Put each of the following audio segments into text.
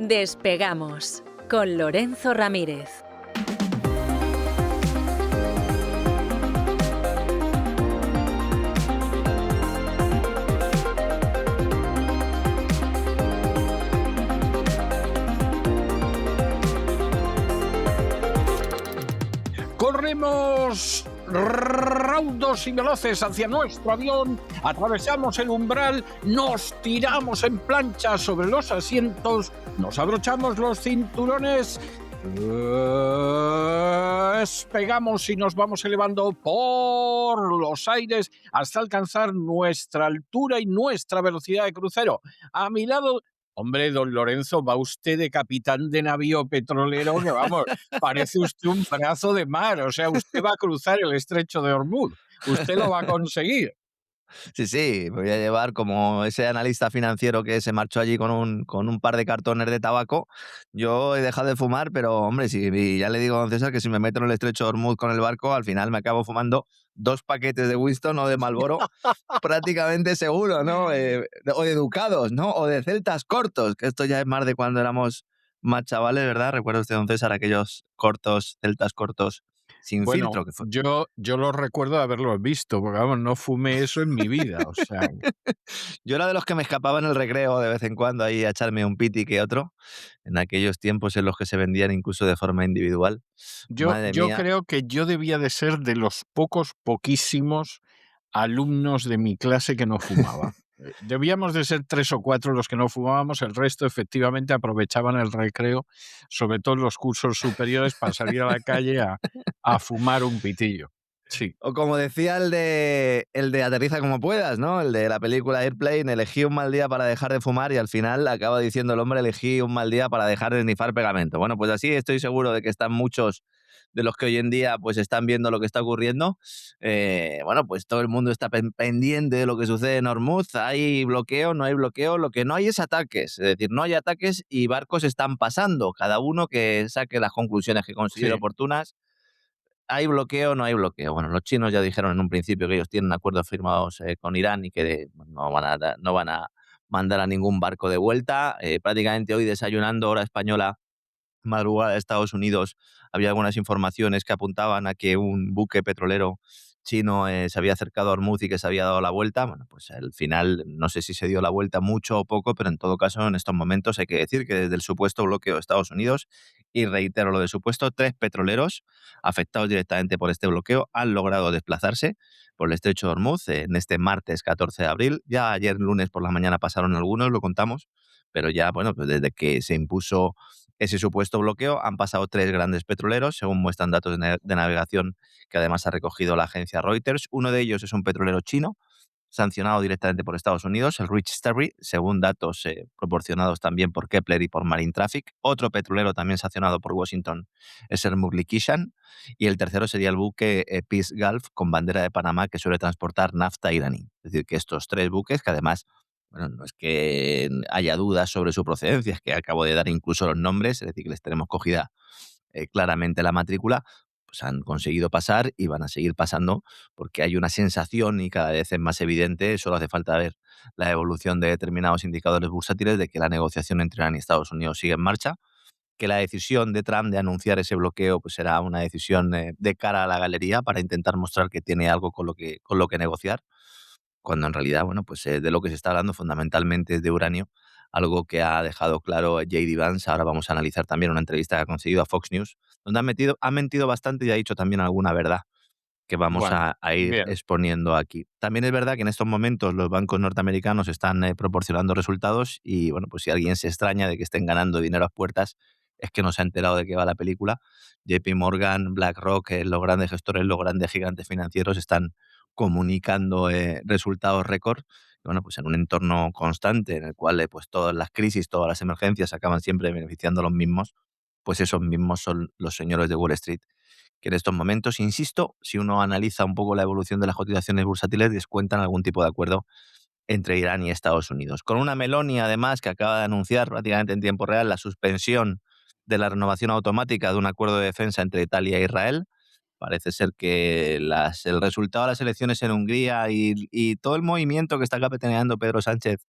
Despegamos con Lorenzo Ramírez. Corremos raudos y veloces hacia nuestro avión, atravesamos el umbral, nos tiramos en plancha sobre los asientos, nos abrochamos los cinturones, despegamos y nos vamos elevando por los aires hasta alcanzar nuestra altura y nuestra velocidad de crucero. A mi lado... Hombre, don Lorenzo, va usted de capitán de navío petrolero que, vamos, parece usted un brazo de mar. O sea, usted va a cruzar el estrecho de Hormuz. Usted lo va a conseguir. Sí, voy a llevar como ese analista financiero que se marchó allí con un par de cartones de tabaco. Yo he dejado de fumar, pero hombre, y ya le digo a don César que si me meto en el estrecho de Hormuz con el barco, al final me acabo fumando 2 paquetes de Winston o de Marlboro, prácticamente seguro, ¿no? O de Ducados, ¿no? O de Celtas cortos, que esto ya es más de cuando éramos más chavales, ¿verdad? ¿Recuerda usted, don César, aquellos cortos, Celtas cortos sin Bueno, filtro? Que fue... yo lo recuerdo de haberlos visto, porque, vamos, no fumé eso en mi vida. O sea... Yo era de los que me escapaba en el recreo de vez en cuando ahí a echarme un piti que otro, en aquellos tiempos en los que se vendían incluso de forma individual. Madre Yo mía. creo que yo debía de ser de los poquísimos alumnos de mi clase que no fumaba. Debíamos de ser 3 o 4 los que no fumábamos, el resto efectivamente aprovechaban el recreo, sobre todo en los cursos superiores, para salir a la calle a fumar un pitillo. Sí. O como decía el de Aterriza como puedas, ¿no? El de la película Airplane, elegí un mal día para dejar de fumar y al final acaba diciendo el hombre, elegí un mal día para dejar de snifar pegamento. Bueno, pues así estoy seguro de que están muchos de los que hoy en día pues están viendo lo que está ocurriendo. Bueno, pues todo el mundo está pendiente de lo que sucede en Hormuz. ¿Hay bloqueo? ¿No hay bloqueo? Lo que no hay es ataques. Es decir, no hay ataques y barcos están pasando. Cada uno que saque las conclusiones que considere Sí. oportunas. ¿Hay bloqueo o no hay bloqueo? Bueno, los chinos ya dijeron en un principio que ellos tienen acuerdos firmados con Irán y que no van a mandar a ningún barco de vuelta. Prácticamente hoy desayunando, hora española, madrugada de Estados Unidos, había algunas informaciones que apuntaban a que un buque petrolero chino se había acercado a Hormuz y que se había dado la vuelta. Bueno, pues al final no sé si se dio la vuelta mucho o poco, pero en todo caso en estos momentos hay que decir que desde el supuesto bloqueo de Estados Unidos, y reitero lo de supuesto, 3 petroleros afectados directamente por este bloqueo han logrado desplazarse por el estrecho de Hormuz en este martes 14 de abril. Ya ayer lunes por la mañana pasaron algunos, lo contamos, pero ya, bueno, pues desde que se impuso ese supuesto bloqueo han pasado 3 grandes petroleros, según muestran datos de navegación que además ha recogido la agencia Reuters. Uno de ellos es un petrolero chino, sancionado directamente por Estados Unidos, el Rich Sterry, según datos proporcionados también por Kepler y por Marine Traffic. Otro petrolero también sancionado por Washington es el Murli Kishan. Y el tercero sería el buque Peace Gulf, con bandera de Panamá, que suele transportar nafta iraní. Es decir, que estos 3 buques, que además, bueno, no es que haya dudas sobre su procedencia, es que acabo de dar incluso los nombres, es decir, que les tenemos cogida claramente la matrícula, pues han conseguido pasar y van a seguir pasando porque hay una sensación y cada vez es más evidente, solo hace falta ver la evolución de determinados indicadores bursátiles de que la negociación entre Irán y Estados Unidos sigue en marcha, que la decisión de Trump de anunciar ese bloqueo pues será una decisión de cara a la galería para intentar mostrar que tiene algo con lo que negociar, cuando en realidad, bueno, pues de lo que se está hablando fundamentalmente es de uranio, algo que ha dejado claro J.D. Vance. Ahora vamos a analizar también una entrevista que ha conseguido a Fox News, donde ha mentido bastante y ha dicho también alguna verdad que vamos Bueno, a ir bien. exponiendo aquí. También es verdad que en estos momentos los bancos norteamericanos están proporcionando resultados y, bueno, pues si alguien se extraña de que estén ganando dinero a puertas, es que no se ha enterado de qué va la película. JP Morgan, BlackRock, los grandes gestores, los grandes gigantes financieros están comunicando resultados récord. Bueno, pues en un entorno constante en el cual pues todas las crisis, todas las emergencias acaban siempre beneficiando a los mismos, pues esos mismos son los señores de Wall Street, que en estos momentos, insisto, si uno analiza un poco la evolución de las cotizaciones bursátiles, descuentan algún tipo de acuerdo entre Irán y Estados Unidos. Con una Meloni, además, que acaba de anunciar prácticamente en tiempo real la suspensión de la renovación automática de un acuerdo de defensa entre Italia e Israel. Parece ser que el resultado de las elecciones en Hungría y todo el movimiento que está capitaneando Pedro Sánchez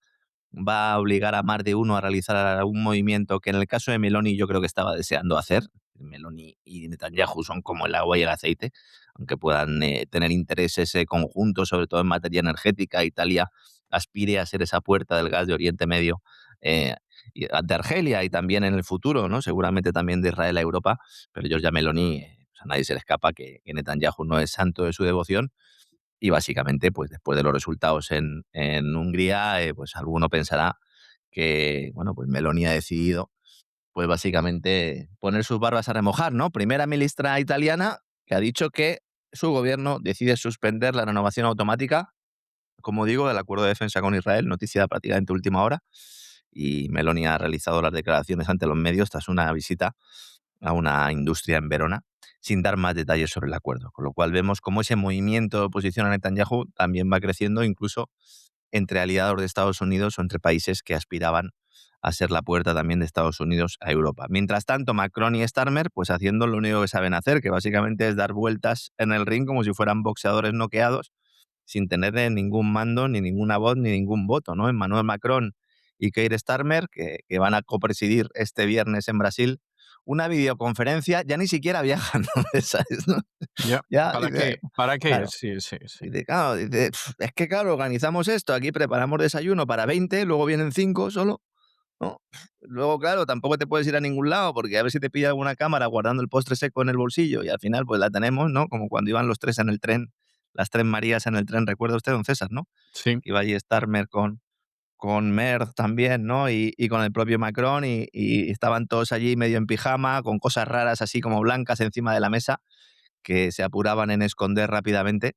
va a obligar a más de uno a realizar algún movimiento que en el caso de Meloni yo creo que estaba deseando hacer. Meloni y Netanyahu son como el agua y el aceite, aunque puedan tener intereses conjuntos, sobre todo en materia energética. Italia aspire a ser esa puerta del gas de Oriente Medio, eh, de Argelia y también en el futuro, ¿no? Seguramente también de Israel a Europa, pero Giorgia Meloni, a nadie se le escapa que Netanyahu no es santo de su devoción y básicamente, pues después de los resultados en Hungría, pues alguno pensará que, bueno, pues Meloni ha decidido, pues básicamente poner sus barbas a remojar, ¿no? Primera ministra italiana que ha dicho que su gobierno decide suspender la renovación automática, como digo, del acuerdo de defensa con Israel, noticia prácticamente última hora, y Meloni ha realizado las declaraciones ante los medios tras una visita a una industria en Verona, sin dar más detalles sobre el acuerdo. Con lo cual vemos cómo ese movimiento de oposición a Netanyahu también va creciendo, incluso entre aliados de Estados Unidos o entre países que aspiraban a ser la puerta también de Estados Unidos a Europa. Mientras tanto, Macron y Starmer, pues haciendo lo único que saben hacer, que básicamente es dar vueltas en el ring como si fueran boxeadores noqueados, sin tener ningún mando, ni ninguna voz, ni ningún voto, ¿no? Emmanuel Macron y Keir Starmer, que van a copresidir este viernes en Brasil una videoconferencia, ya ni siquiera viajan, ¿no? ¿Sabes, no? Ya, Ya, ¿para dice, qué? ¿Para qué? claro, Sí, sí, sí. dice, claro, dice, es que claro, organizamos esto, aquí preparamos desayuno para 20, luego vienen 5 solo, ¿no? Luego, claro, tampoco te puedes ir a ningún lado, porque a ver si te pilla alguna cámara guardando el postre seco en el bolsillo, y al final pues la tenemos, ¿no? Como cuando iban los tres en el tren, las tres Marías en el tren, ¿recuerda usted, don César, no? Sí. Iba allí Starmer con Merz también, ¿no? Y con el propio Macron, y estaban todos allí medio en pijama, con cosas raras así como blancas encima de la mesa, que se apuraban en esconder rápidamente.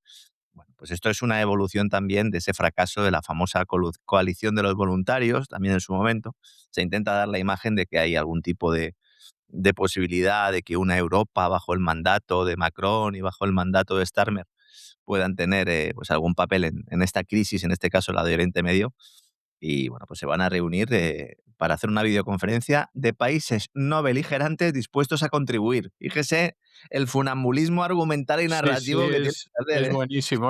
Bueno, pues esto es una evolución también de ese fracaso de la famosa coalición de los voluntarios, también en su momento. Se intenta dar la imagen de que hay algún tipo de posibilidad de que una Europa bajo el mandato de Macron y bajo el mandato de Starmer puedan tener pues algún papel en esta crisis, en este caso la de Oriente Medio, y bueno, pues se van a reunir para hacer una videoconferencia de países no beligerantes dispuestos a contribuir. Fíjese el funambulismo argumental y Sí, sí, narrativo que tiene que hacer, es ¿eh?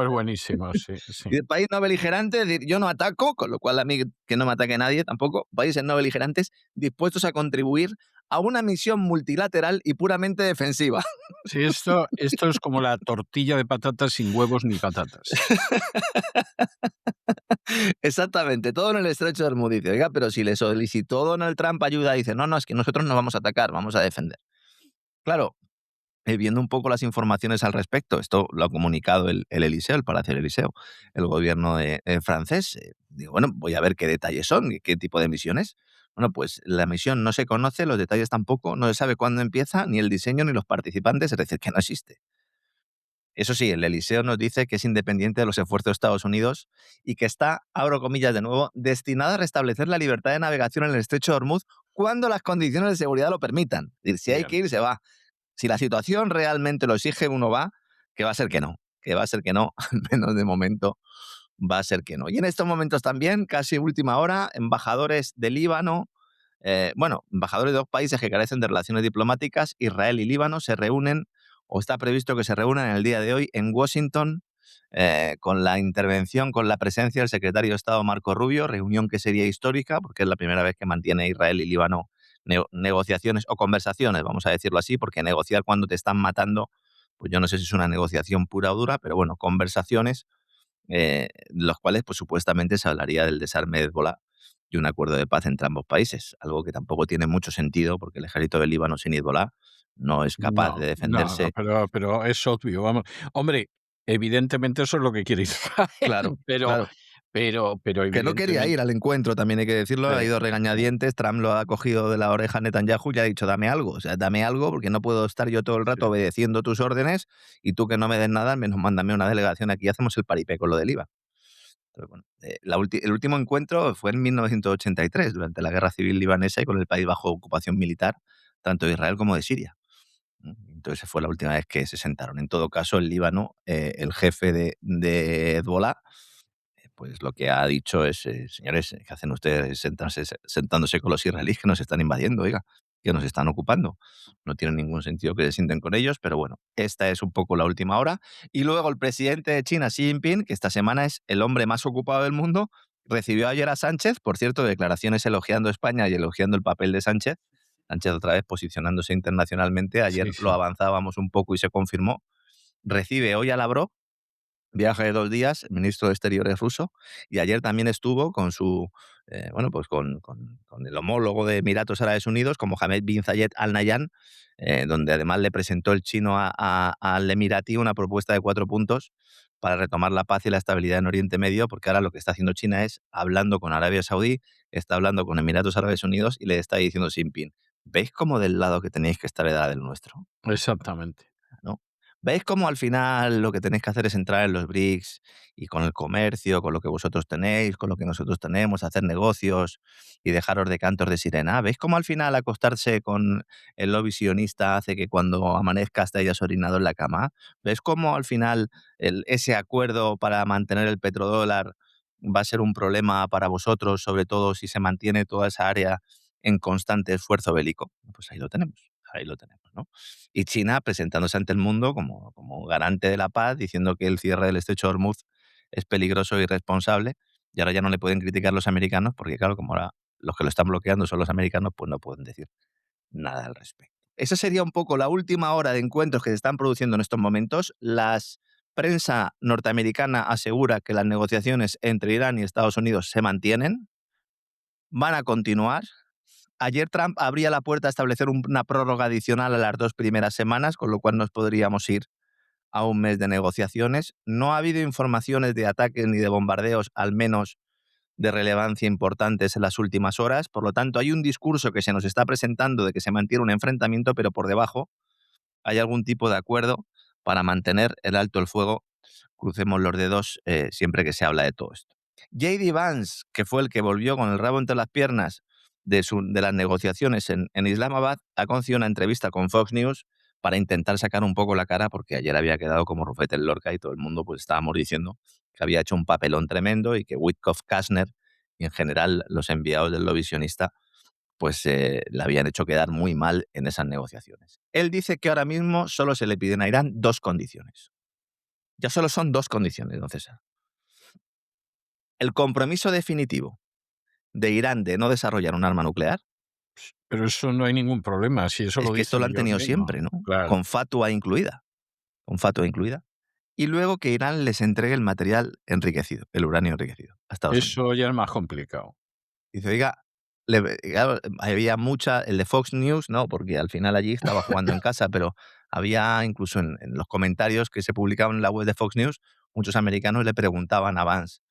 buenísimo, sí, sí. Y de país no beligerante, es decir, yo no ataco, con lo cual a mí que no me ataque nadie tampoco. Países no beligerantes dispuestos a contribuir a una misión multilateral y puramente defensiva. Sí, esto es como la tortilla de patatas sin huevos ni patatas. Exactamente, todo en el estrecho de Hormuz. Dice, oiga, pero si le solicitó Donald Trump ayuda, dice, no, no, es que nosotros no vamos a atacar, vamos a defender. Claro, viendo un poco las informaciones al respecto, esto lo ha comunicado el Eliseo, el Palacio del Eliseo, el gobierno francés. Digo, bueno, voy a ver qué detalles son y qué tipo de misiones. Bueno, pues la misión no se conoce, los detalles tampoco, no se sabe cuándo empieza, ni el diseño, ni los participantes, es decir, que no existe. Eso sí, el Eliseo nos dice que es independiente de los esfuerzos de Estados Unidos y que está, abro comillas de nuevo, destinada a restablecer la libertad de navegación en el estrecho de Hormuz cuando las condiciones de seguridad lo permitan. Es decir, si hay Bien. que ir, se va. Si la situación realmente lo exige, uno va, que va a ser que no, que va a ser que no, al menos de momento va a ser que no. Y en estos momentos también, casi última hora, embajadores de Líbano, bueno, embajadores de dos países que carecen de relaciones diplomáticas, Israel y Líbano, se reúnen, o está previsto que se reúnan en el día de hoy en Washington, con la intervención, con la presencia del secretario de Estado Marco Rubio, reunión que sería histórica, porque es la primera vez que mantiene Israel y Líbano negociaciones o conversaciones, vamos a decirlo así, porque negociar cuando te están matando, pues yo no sé si es una negociación pura o dura, pero bueno, conversaciones, los cuales pues supuestamente se hablaría del desarme de Hezbolá y un acuerdo de paz entre ambos países, algo que tampoco tiene mucho sentido porque el ejército del Líbano sin Hezbolá no es capaz No, de no, no, defenderse. pero es obvio, vamos. Hombre, evidentemente eso es lo que quiere Israel, Claro, pero claro. pero Que no quería ir evidentemente al encuentro, también hay que decirlo, ha ido sí, regañadientes, Trump lo ha cogido de la oreja a Netanyahu y ha dicho, dame algo, o sea, dame algo porque no puedo estar yo todo el sí. rato obedeciendo tus órdenes y tú que no me des nada, al menos mándame una delegación aquí, hacemos el paripé con lo del IVA. Entonces, bueno, el último encuentro fue en 1983, durante la guerra civil libanesa y con el país bajo ocupación militar, tanto de Israel como de Siria. Entonces fue la última vez que se sentaron. En todo caso, el Líbano, el jefe de Hezbolá, pues lo que ha dicho es, señores, ¿qué hacen ustedes sentándose con los israelíes que nos están invadiendo, oiga, que nos están ocupando? No tiene ningún sentido que se sienten con ellos, pero bueno, esta es un poco la última hora. Y luego el presidente de China, Xi Jinping, que esta semana es el hombre más ocupado del mundo, Recibió ayer a Sánchez, por cierto, declaraciones elogiando a España y elogiando el papel de Sánchez. Sánchez otra vez posicionándose internacionalmente. Ayer Sí, lo sí. avanzábamos un poco y se confirmó. Recibe hoy a Lavrov, viaje de 2 días, el ministro de Exteriores ruso, y ayer también estuvo con su, bueno, pues con el homólogo de Emiratos Árabes Unidos, con Mohammed bin Zayed Al Nahyan, donde además le presentó el chino al emiratí una propuesta de 4 puntos para retomar la paz y la estabilidad en Oriente Medio, porque ahora lo que está haciendo China es hablando con Arabia Saudí, está hablando con Emiratos Árabes Unidos y le está diciendo a Xi Jinping, ¿veis cómo del lado que tenéis que estar era del nuestro? Exactamente. ¿No? ¿Veis cómo al final lo que tenéis que hacer es entrar en los BRICS y con el comercio, con lo que vosotros tenéis, con lo que nosotros tenemos, hacer negocios y dejaros de cantos de sirena? ¿Veis cómo al final acostarse con el lobby sionista hace que cuando amanezcas te hayas orinado en la cama? ¿Ves cómo al final ese acuerdo para mantener el petrodólar va a ser un problema para vosotros, sobre todo si se mantiene toda esa área en constante esfuerzo bélico? Pues ahí lo tenemos, ¿no? Y China presentándose ante el mundo como garante de la paz, diciendo que el cierre del estrecho de Hormuz es peligroso e irresponsable, y ahora ya no le pueden criticar los americanos, porque claro, como ahora los que lo están bloqueando son los americanos, pues no pueden decir nada al respecto. Esa sería un poco la última hora de encuentros que se están produciendo en estos momentos. La prensa norteamericana asegura que las negociaciones entre Irán y Estados Unidos se mantienen, van a continuar. Ayer Trump abría la puerta a establecer una prórroga adicional a las 2 primeras semanas, con lo cual nos podríamos ir a un mes de negociaciones. No ha habido informaciones de ataques ni de bombardeos, al menos de relevancia importantes en las últimas horas. Por lo tanto, hay un discurso que se nos está presentando de que se mantiene un enfrentamiento, pero por debajo hay algún tipo de acuerdo para mantener el alto el fuego. Crucemos los dedos siempre que se habla de todo esto. J.D. Vance, que fue el que volvió con el rabo entre las piernas de las negociaciones en Islamabad, ha concedido una entrevista con Fox News para intentar sacar un poco la cara, porque ayer había quedado como Rufete en Lorca y todo el mundo pues estábamos diciendo que había hecho un papelón tremendo y que Witkoff, Kastner y en general los enviados del lobby sionista pues le habían hecho quedar muy mal en esas negociaciones. Él dice que ahora mismo solo se le piden a Irán 2 condiciones. Ya solo son 2 condiciones, don César. El compromiso definitivo de Irán de no desarrollar un arma nuclear, Pero eso no hay ningún problema, si eso es lo que esto dicen lo han ellos tenido mismos. siempre, ¿no? Claro. Con fatua incluida, con fatua incluida. Y luego que Irán les entregue el material enriquecido, el uranio enriquecido, a Estados Unidos. Eso ya es más complicado. Dice, oiga, claro, había mucha, el de Fox News, no, porque al final allí estaba jugando en casa, pero había incluso en los comentarios que se publicaban en la web de Fox News, muchos americanos le preguntaban a Vance,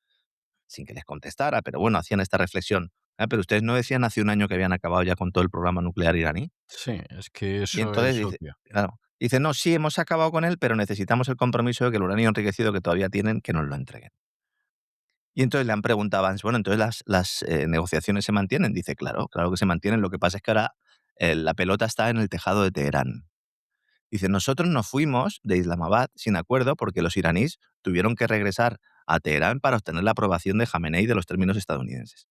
sin que les contestara, pero bueno, hacían esta reflexión. "Ah, pero ustedes no decían hace un año que habían acabado ya con todo el programa nuclear iraní". Sí, es que Y eso entonces es dice, obvio. claro, dice, no, sí, hemos acabado con él, pero necesitamos el compromiso de que el uranio enriquecido que todavía tienen, que nos lo entreguen. Y entonces le han preguntado a Vance, bueno, entonces las negociaciones se mantienen. Dice, claro, claro que se mantienen. Lo que pasa es que ahora la pelota está en el tejado de Teherán. Dice, nosotros nos fuimos de Islamabad sin acuerdo porque los iraníes tuvieron que regresar a Teherán para obtener la aprobación de Jamenei de los términos estadounidenses.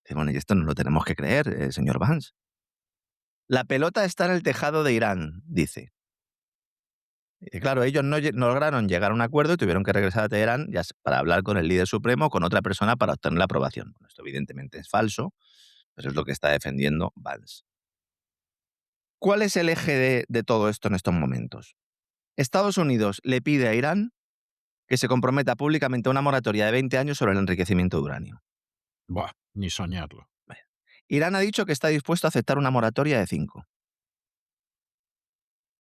Dice, bueno, y esto no lo tenemos que creer, señor Vance. La pelota está en el tejado de Irán, dice. Y claro, ellos no lograron llegar a un acuerdo y tuvieron que regresar a Teherán para hablar con el líder supremo o con otra persona para obtener la aprobación. Bueno, esto evidentemente es falso, pero es lo que está defendiendo Vance. ¿Cuál es el eje de todo esto en estos momentos? Estados Unidos le pide a Irán que se comprometa públicamente a una moratoria de 20 años sobre el enriquecimiento de uranio. Buah, ni soñarlo. Irán ha dicho que está dispuesto a aceptar una moratoria de 5.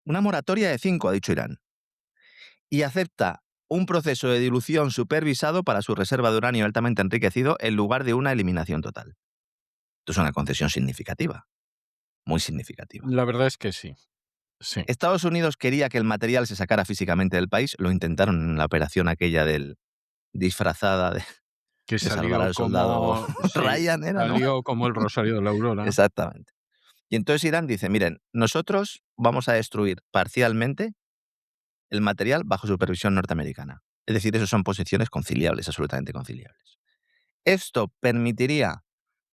Una moratoria de 5, ha dicho Irán. Y acepta un proceso de dilución supervisado para su reserva de uranio altamente enriquecido en lugar de una eliminación total. Esto es una concesión significativa, muy significativa. La verdad es que sí. Sí. Estados Unidos quería que el material se sacara físicamente del país, lo intentaron en la operación aquella del disfrazada Que de salvar salió al soldado como sí, Ryan, ¿era, no? salió como el rosario de la aurora. Exactamente. Y entonces Irán dice, miren, nosotros vamos a destruir parcialmente el material bajo supervisión norteamericana. Es decir, eso son posiciones conciliables, absolutamente conciliables. Esto permitiría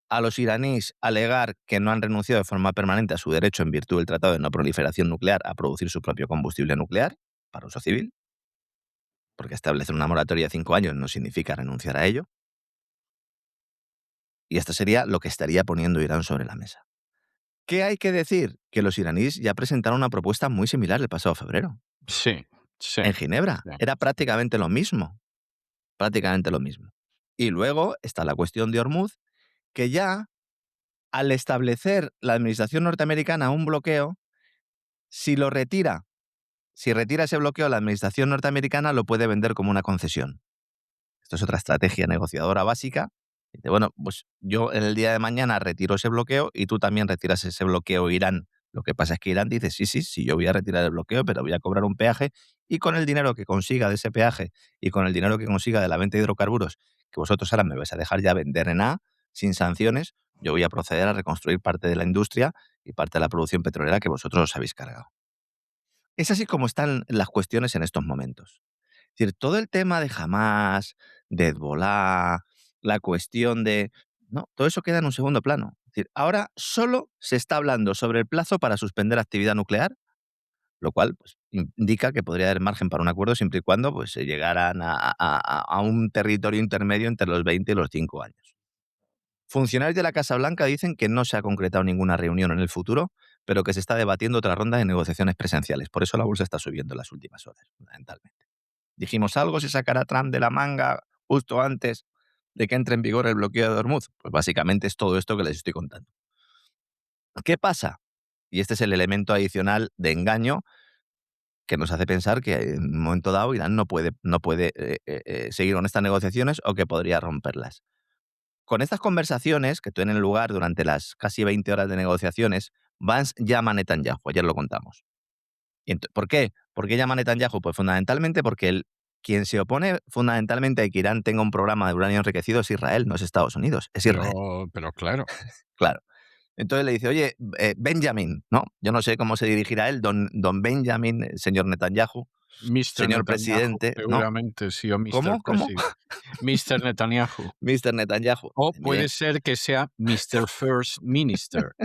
a los iraníes alegar que no han renunciado de forma permanente a su derecho en virtud del Tratado de No Proliferación Nuclear a producir su propio combustible nuclear para uso civil, porque establecer una moratoria de 5 años no significa renunciar a ello. Y esto sería lo que estaría poniendo Irán sobre la mesa. ¿Qué hay que decir? Que los iraníes ya presentaron una propuesta muy similar el pasado febrero, Sí, sí, en Ginebra. sí. Era prácticamente lo mismo, prácticamente lo mismo. Y luego está la cuestión de Hormuz, que ya al establecer la administración norteamericana un bloqueo, si lo retira, si retira ese bloqueo, la administración norteamericana lo puede vender como una concesión. Esto es otra estrategia negociadora básica. Dice, bueno, pues yo en el día de mañana retiro ese bloqueo y tú también retiras ese bloqueo, Irán. Lo que pasa es que Irán dice, sí, yo voy a retirar el bloqueo, pero voy a cobrar un peaje y con el dinero que consiga de ese peaje y con el dinero que consiga de la venta de hidrocarburos, que vosotros ahora me vais a dejar ya vender en A, sin sanciones, yo voy a proceder a reconstruir parte de la industria y parte de la producción petrolera que vosotros os habéis cargado. Es así como están las cuestiones en estos momentos. Es decir, todo el tema de Hamás, de Hezbolá, la cuestión de... No, todo eso queda en un segundo plano. Es decir, ahora solo se está hablando sobre el plazo para suspender actividad nuclear, lo cual pues, indica que podría haber margen para un acuerdo siempre y cuando pues, se llegaran a un territorio intermedio entre los 20 y los 5 años. Funcionarios de la Casa Blanca dicen que no se ha concretado ninguna reunión en el futuro, pero que se está debatiendo otra ronda de negociaciones presenciales. Por eso la bolsa está subiendo en las últimas horas, fundamentalmente. Dijimos, algo se sacará Trump de la manga justo antes de que entre en vigor el bloqueo de Hormuz. Pues básicamente es todo esto que les estoy contando. ¿Qué pasa? Y este es el elemento adicional de engaño que nos hace pensar que en un momento dado Irán no puede seguir con estas negociaciones o que podría romperlas. Con estas conversaciones que tienen lugar durante las casi 20 horas de negociaciones, Vance llama a Netanyahu, ayer lo contamos. ¿Por qué? ¿Por qué llama a Netanyahu? Pues fundamentalmente porque quien se opone fundamentalmente a que Irán tenga un programa de uranio enriquecido es Israel, no es Estados Unidos, es Israel. Pero claro. Claro. Entonces le dice, oye, Benjamin, ¿no? Yo no sé cómo se dirigirá él, don Benjamin, señor Netanyahu, Mr. señor Netanyahu, presidente, ¿no? seguramente sí, o Mr. ¿Cómo? President. Mr. Netanyahu. Mr. Netanyahu. O Bien. puede ser que sea Mr. First Minister.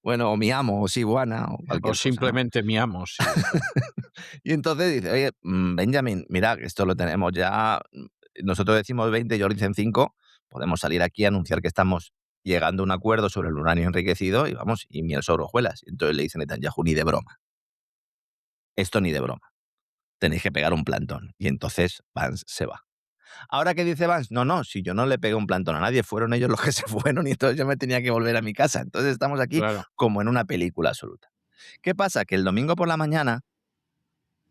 Bueno, o mi amo, o Sibuana, o cualquier O cosa, ¿no? simplemente mi amo, sí. Y entonces dice, oye, Benjamin, mira, esto lo tenemos ya, nosotros decimos 20, ellos dicen 5, podemos salir aquí a anunciar que estamos llegando a un acuerdo sobre el uranio enriquecido y vamos, y miel sobre hojuelas. Y entonces le dicen a Netanyahu, ni de broma. Esto ni de broma. Tenéis que pegar un plantón. Y entonces Vance se va. Ahora que dice Vance, no, si yo no le pegué un plantón a nadie, fueron ellos los que se fueron y entonces yo me tenía que volver a mi casa. Entonces estamos aquí Claro. como en una película absoluta. ¿Qué pasa? Que el domingo por la mañana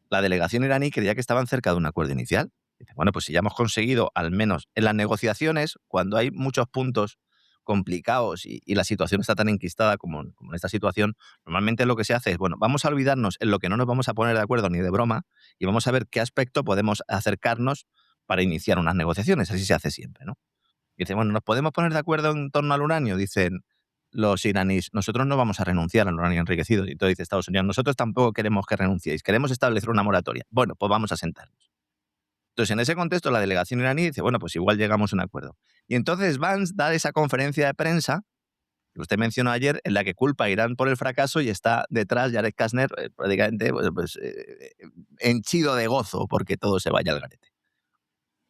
la delegación iraní creía que estaban cerca de un acuerdo inicial. Dice, bueno, pues si ya hemos conseguido, al menos en las negociaciones, cuando hay muchos puntos complicados y la situación está tan enquistada como en esta situación, normalmente lo que se hace es, bueno, vamos a olvidarnos en lo que no nos vamos a poner de acuerdo ni de broma y vamos a ver qué aspecto podemos acercarnos para iniciar unas negociaciones. Así se hace siempre, ¿no? Y dice, bueno, ¿nos podemos poner de acuerdo en torno al uranio? Dicen los iraníes, nosotros no vamos a renunciar al uranio enriquecido. Y entonces dice Estados Unidos, nosotros tampoco queremos que renunciéis, queremos establecer una moratoria. Bueno, pues vamos a sentarnos. Entonces, en ese contexto, la delegación iraní dice, bueno, pues igual llegamos a un acuerdo. Y entonces Vance da esa conferencia de prensa que usted mencionó ayer, en la que culpa a Irán por el fracaso y está detrás Jared Kushner prácticamente henchido de gozo porque todo se vaya al garete.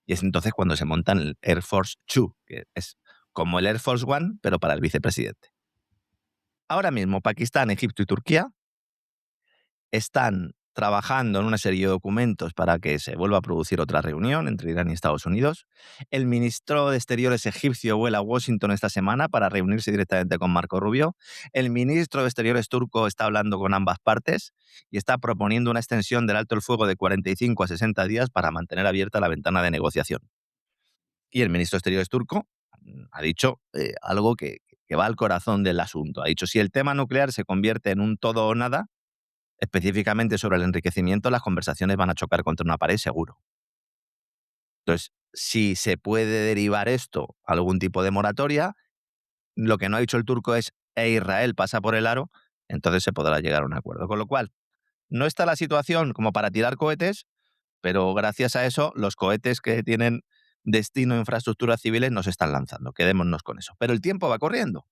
Y es entonces cuando se montan el Air Force 2, que es como el Air Force One, pero para el vicepresidente. Ahora mismo, Pakistán, Egipto y Turquía están trabajando en una serie de documentos para que se vuelva a producir otra reunión entre Irán y Estados Unidos. El ministro de Exteriores egipcio vuela a Washington esta semana para reunirse directamente con Marco Rubio. El ministro de Exteriores turco está hablando con ambas partes y está proponiendo una extensión del alto el fuego de 45 a 60 días para mantener abierta la ventana de negociación. Y el ministro de Exteriores turco ha dicho algo que va al corazón del asunto. Ha dicho, si el tema nuclear se convierte en un todo o nada, específicamente sobre el enriquecimiento, las conversaciones van a chocar contra una pared seguro. Entonces, si se puede derivar esto a algún tipo de moratoria, lo que no ha dicho el turco es Israel pasa por el aro, entonces se podrá llegar a un acuerdo. Con lo cual, no está la situación como para tirar cohetes, pero gracias a eso, los cohetes que tienen destino a infraestructuras civiles nos están lanzando. Quedémonos con eso. Pero el tiempo va corriendo.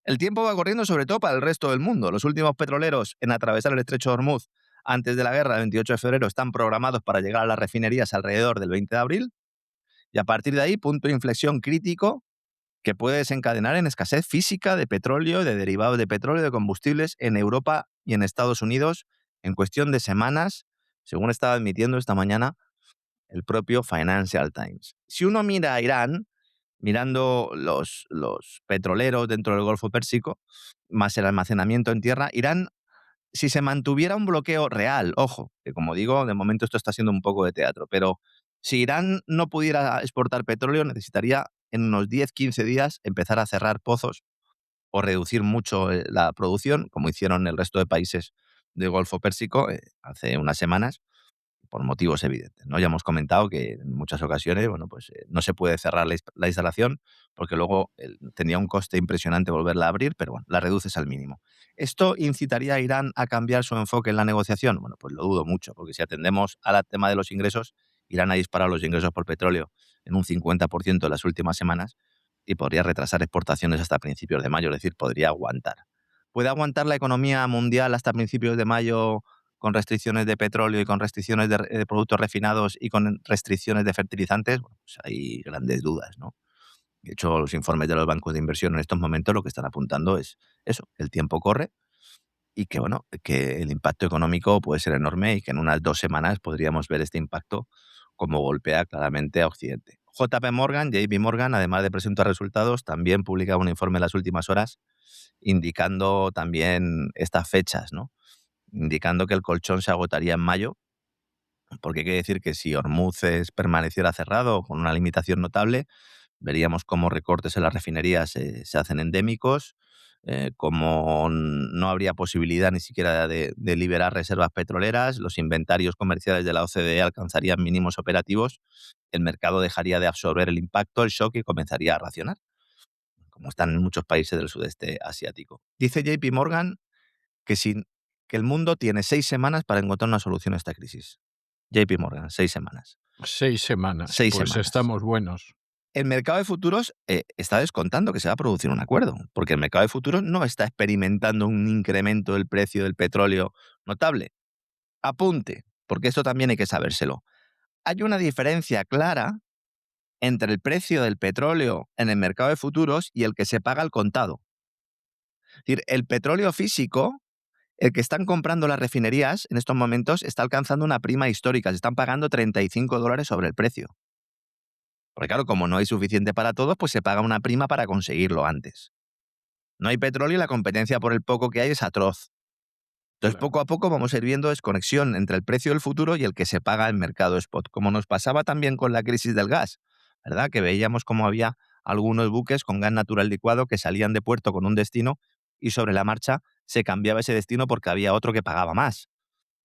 El tiempo va corriendo sobre todo para el resto del mundo. Los últimos petroleros en atravesar el estrecho de Hormuz antes de la guerra, el 28 de febrero, están programados para llegar a las refinerías alrededor del 20 de abril. Y a partir de ahí, punto de inflexión crítico que puede desencadenar en escasez física de petróleo, de derivados de petróleo, de combustibles en Europa y en Estados Unidos en cuestión de semanas, según estaba admitiendo esta mañana el propio Financial Times. Si uno mira a Irán, mirando los petroleros dentro del Golfo Pérsico, más el almacenamiento en tierra, Irán, si se mantuviera un bloqueo real, ojo, que como digo, de momento esto está siendo un poco de teatro, pero si Irán no pudiera exportar petróleo, necesitaría en unos 10-15 días empezar a cerrar pozos o reducir mucho la producción, como hicieron el resto de países del Golfo Pérsico hace unas semanas, por motivos evidentes, ¿no? Ya hemos comentado que en muchas ocasiones, bueno, pues no se puede cerrar la instalación porque luego tendría un coste impresionante volverla a abrir, pero bueno, la reduces al mínimo. ¿Esto incitaría a Irán a cambiar su enfoque en la negociación? Bueno, pues lo dudo mucho, porque si atendemos al tema de los ingresos, Irán ha disparado los ingresos por petróleo en un 50% en las últimas semanas y podría retrasar exportaciones hasta principios de mayo, es decir, podría aguantar. ¿Puede aguantar la economía mundial hasta principios de mayo con restricciones de petróleo y con restricciones de productos refinados y con restricciones de fertilizantes? Bueno, pues hay grandes dudas, ¿no? De hecho, los informes de los bancos de inversión en estos momentos lo que están apuntando es eso, que el tiempo corre y que, bueno, que el impacto económico puede ser enorme y que en unas 2 semanas podríamos ver este impacto como golpea claramente a Occidente. JP Morgan, además de presentar resultados, también publicaba un informe en las últimas horas indicando también estas fechas, ¿no? Indicando que el colchón se agotaría en mayo, porque quiere decir que si permaneciera cerrado con una limitación notable, veríamos cómo recortes en las refinerías se hacen endémicos, como no habría posibilidad ni siquiera de liberar reservas petroleras, los inventarios comerciales de la OCDE alcanzarían mínimos operativos, el mercado dejaría de absorber el impacto, el shock y comenzaría a racionar, como están en muchos países del sudeste asiático. Dice JP Morgan que, que el mundo tiene 6 semanas para encontrar una solución a esta crisis. JP Morgan, 6 semanas. 6 semanas, 6 pues semanas. estamos buenos. El mercado de futuros está descontando que se va a producir un acuerdo, porque el mercado de futuros no está experimentando un incremento del precio del petróleo notable. Apunte, porque esto también hay que sabérselo. Hay una diferencia clara entre el precio del petróleo en el mercado de futuros y el que se paga al contado. Es decir, el petróleo físico, el que están comprando las refinerías en estos momentos, está alcanzando una prima histórica. Se están pagando $35 sobre el precio. Porque claro, como no hay suficiente para todos, pues se paga una prima para conseguirlo antes. No hay petróleo y la competencia por el poco que hay es atroz. Entonces, Claro. poco a poco vamos a ir viendo desconexión entre el precio del futuro y el que se paga en mercado spot, como nos pasaba también con la crisis del gas, ¿verdad? Que veíamos cómo había algunos buques con gas natural licuado que salían de puerto con un destino y sobre la marcha se cambiaba ese destino porque había otro que pagaba más.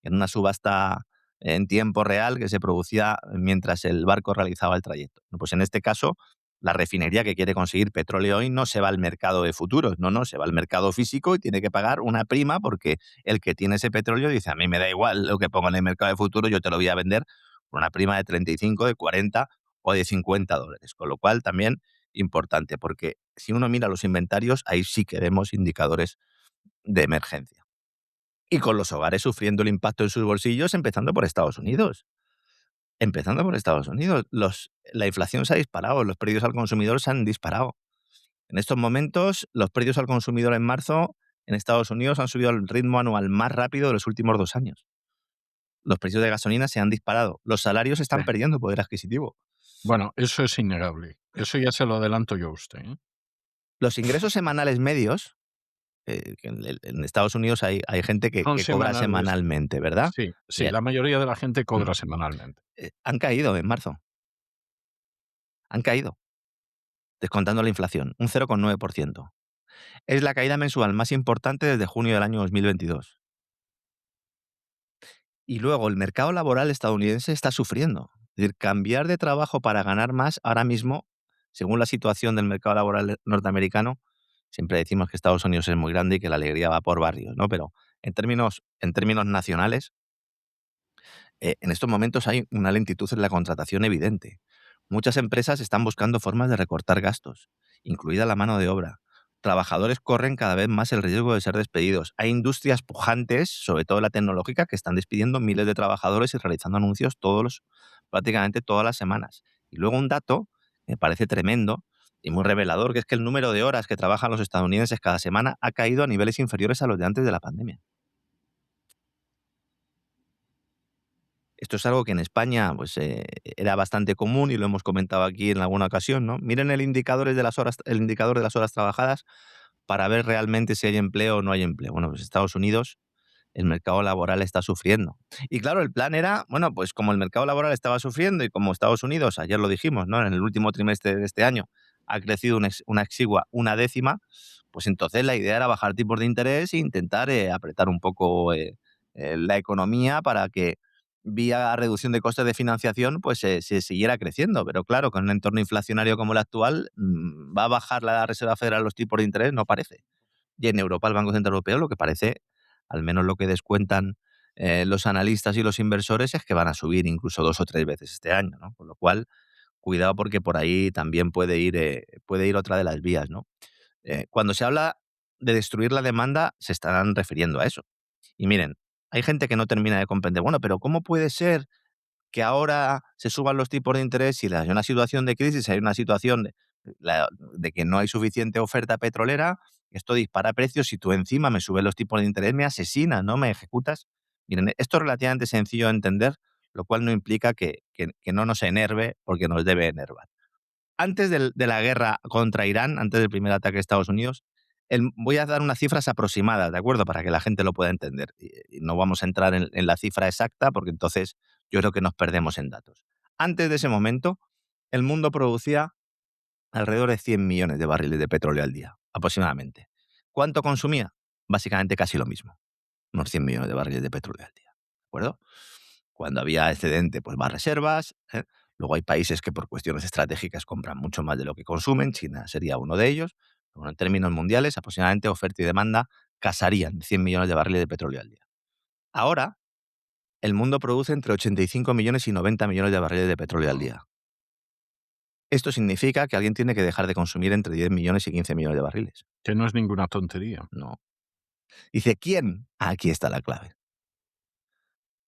En una subasta en tiempo real que se producía mientras el barco realizaba el trayecto. Pues en este caso, la refinería que quiere conseguir petróleo hoy no se va al mercado de futuros, no, se va al mercado físico y tiene que pagar una prima porque el que tiene ese petróleo dice, a mí me da igual lo que pongo en el mercado de futuros, yo te lo voy a vender por una prima de 35, de 40 o de $50. Con lo cual también importante, porque si uno mira los inventarios, ahí sí que vemos indicadores de emergencia. Y con los hogares sufriendo el impacto en sus bolsillos, empezando por Estados Unidos. Empezando por Estados Unidos. La inflación se ha disparado, los precios al consumidor se han disparado. En estos momentos, los precios al consumidor en marzo en Estados Unidos han subido al ritmo anual más rápido de los últimos 2 años. Los precios de gasolina se han disparado. Los salarios están Sí. perdiendo poder adquisitivo. Bueno, eso es innegable. Eso ya se lo adelanto yo a usted, ¿eh? Los ingresos semanales medios, que en Estados Unidos hay gente que Son cobra semanales. semanalmente, ¿verdad? Sí, sí, Bien, la mayoría de la gente cobra semanalmente. han caído en marzo. Han caído, descontando la inflación, un 0,9%. Es la caída mensual más importante desde junio del año 2022. Y luego el mercado laboral estadounidense está sufriendo. Es decir, cambiar de trabajo para ganar más ahora mismo, según la situación del mercado laboral norteamericano, siempre decimos que Estados Unidos es muy grande y que la alegría va por barrios, ¿no? Pero en términos nacionales, en estos momentos hay una lentitud en la contratación evidente. Muchas empresas están buscando formas de recortar gastos, incluida la mano de obra. Trabajadores corren cada vez más el riesgo de ser despedidos. Hay industrias pujantes, sobre todo la tecnológica, que están despidiendo miles de trabajadores y realizando anuncios prácticamente todas las semanas. Y luego un dato que me parece tremendo, y muy revelador, que es que el número de horas que trabajan los estadounidenses cada semana ha caído a niveles inferiores a los de antes de la pandemia. Esto es algo que en España pues, era bastante común y lo hemos comentado aquí en alguna ocasión, ¿no? Miren el indicador de las horas trabajadas para ver realmente si hay empleo o no hay empleo. Bueno, pues Estados Unidos, el mercado laboral está sufriendo. Y claro, el plan era, bueno, pues como el mercado laboral estaba sufriendo y como Estados Unidos, ayer lo dijimos, ¿no? En el último trimestre de este año ha crecido una exigua una décima, pues entonces la idea era bajar tipos de interés e intentar apretar un poco la economía para que vía reducción de costes de financiación pues se siguiera creciendo. Pero claro, con un entorno inflacionario como el actual, ¿va a bajar la Reserva Federal los tipos de interés? No parece. Y en Europa, el Banco Central Europeo, lo que parece, al menos lo que descuentan los analistas y los inversores, es que van a subir incluso 2 o 3 veces este año, ¿no? Con lo cual, cuidado porque por ahí también puede ir otra de las vías, ¿no? Cuando se habla de destruir la demanda, se estarán refiriendo a eso. Y miren, hay gente que no termina de comprender, bueno, pero ¿cómo puede ser que ahora se suban los tipos de interés si hay una situación de crisis, hay una situación de que no hay suficiente oferta petrolera? Esto dispara precios, si tú encima me subes los tipos de interés, me asesinas, ¿no? Me ejecutas. Miren, esto es relativamente sencillo de entender, lo cual no implica que no nos enerve porque nos debe enervar. Antes de la guerra contra Irán, antes del primer ataque de Estados Unidos, voy a dar unas cifras aproximadas, ¿de acuerdo? Para que la gente lo pueda entender. Y no vamos a entrar en la cifra exacta porque entonces yo creo que nos perdemos en datos. Antes de ese momento, el mundo producía alrededor de 100 millones de barriles de petróleo al día, aproximadamente. ¿Cuánto consumía? Básicamente casi lo mismo, unos 100 millones de barriles de petróleo al día, ¿de acuerdo? Cuando había excedente, pues más reservas. Luego hay países que por cuestiones estratégicas compran mucho más de lo que consumen. China sería uno de ellos. Bueno, en términos mundiales, aproximadamente oferta y demanda casarían 100 millones de barriles de petróleo al día. Ahora, el mundo produce entre 85 millones y 90 millones de barriles de petróleo al día. Esto significa que alguien tiene que dejar de consumir entre 10 millones y 15 millones de barriles. Que no es ninguna tontería. No. Dice, ¿quién? Aquí está la clave.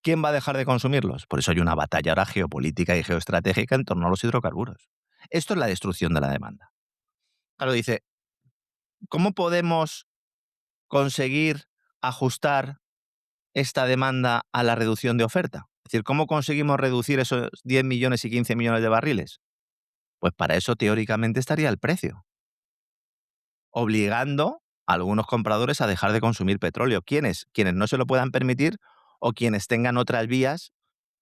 ¿Quién va a dejar de consumirlos? Por eso hay una batalla ahora geopolítica y geoestratégica en torno a los hidrocarburos. Esto es la destrucción de la demanda. Claro, dice, ¿cómo podemos conseguir ajustar esta demanda a la reducción de oferta? Es decir, ¿cómo conseguimos reducir esos 10 millones y 15 millones de barriles? Pues para eso teóricamente estaría el precio, obligando a algunos compradores a dejar de consumir petróleo. ¿Quiénes? Quienes no se lo puedan permitir o quienes tengan otras vías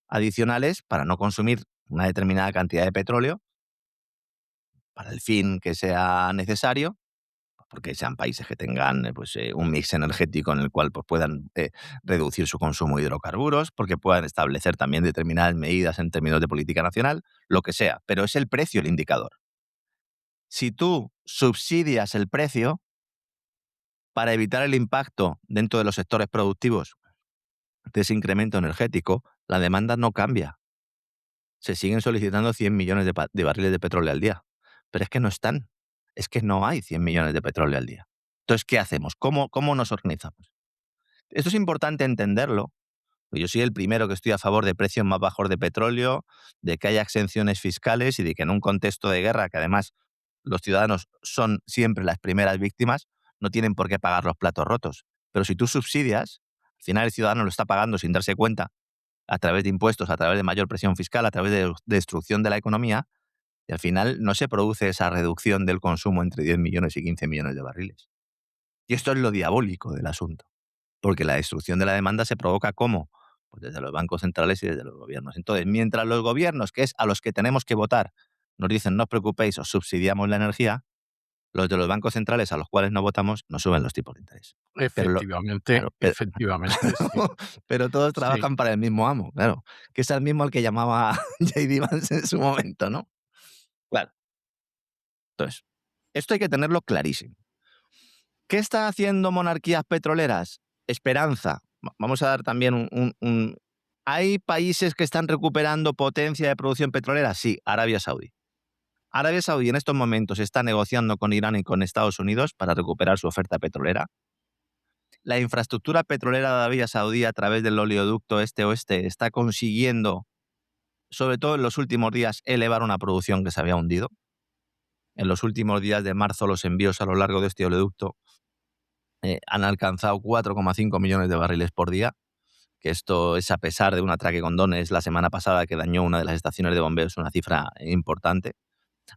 adicionales para no consumir una determinada cantidad de petróleo para el fin que sea necesario, porque sean países que tengan un mix energético en el cual pues, puedan reducir su consumo de hidrocarburos, porque puedan establecer también determinadas medidas en términos de política nacional, lo que sea, pero es el precio el indicador. Si tú subsidias el precio para evitar el impacto dentro de los sectores productivos de ese incremento energético, la demanda no cambia. Se siguen solicitando 100 millones de barriles de petróleo al día. Pero es que no están. Es que no hay 100 millones de petróleo al día. Entonces, ¿qué hacemos? ¿Cómo nos organizamos? Esto es importante entenderlo. Yo soy el primero que estoy a favor de precios más bajos de petróleo, de que haya exenciones fiscales y de que en un contexto de guerra, que además los ciudadanos son siempre las primeras víctimas, no tienen por qué pagar los platos rotos. Pero si tú subsidias, al final el ciudadano lo está pagando sin darse cuenta, a través de impuestos, a través de mayor presión fiscal, a través de destrucción de la economía, y al final no se produce esa reducción del consumo entre 10 millones y 15 millones de barriles. Y esto es lo diabólico del asunto, porque la destrucción de la demanda se provoca ¿cómo? Pues desde los bancos centrales y desde los gobiernos. Entonces, mientras los gobiernos, que es a los que tenemos que votar, nos dicen no os preocupéis, os subsidiamos la energía, los de los bancos centrales a los cuales no votamos nos suben los tipos de interés. Efectivamente, Claro, efectivamente, sí. pero todos Sí. trabajan para el mismo amo, claro, que es el mismo al que llamaba J.D. Vance en su momento, ¿no? Claro. Entonces, esto hay que tenerlo clarísimo. ¿Qué están haciendo monarquías petroleras? Esperanza. Vamos a dar también ¿Hay países que están recuperando potencia de producción petrolera? Sí, Arabia Saudí. Arabia Saudí en estos momentos está negociando con Irán y con Estados Unidos para recuperar su oferta petrolera. La infraestructura petrolera de Arabia Saudí a través del oleoducto este-oeste está consiguiendo, sobre todo en los últimos días, elevar una producción que se había hundido. En los últimos días de marzo, los envíos a lo largo de este oleoducto han alcanzado 4,5 millones de barriles por día, que esto es a pesar de un atraque con drones la semana pasada que dañó una de las estaciones de bombeos, una cifra importante.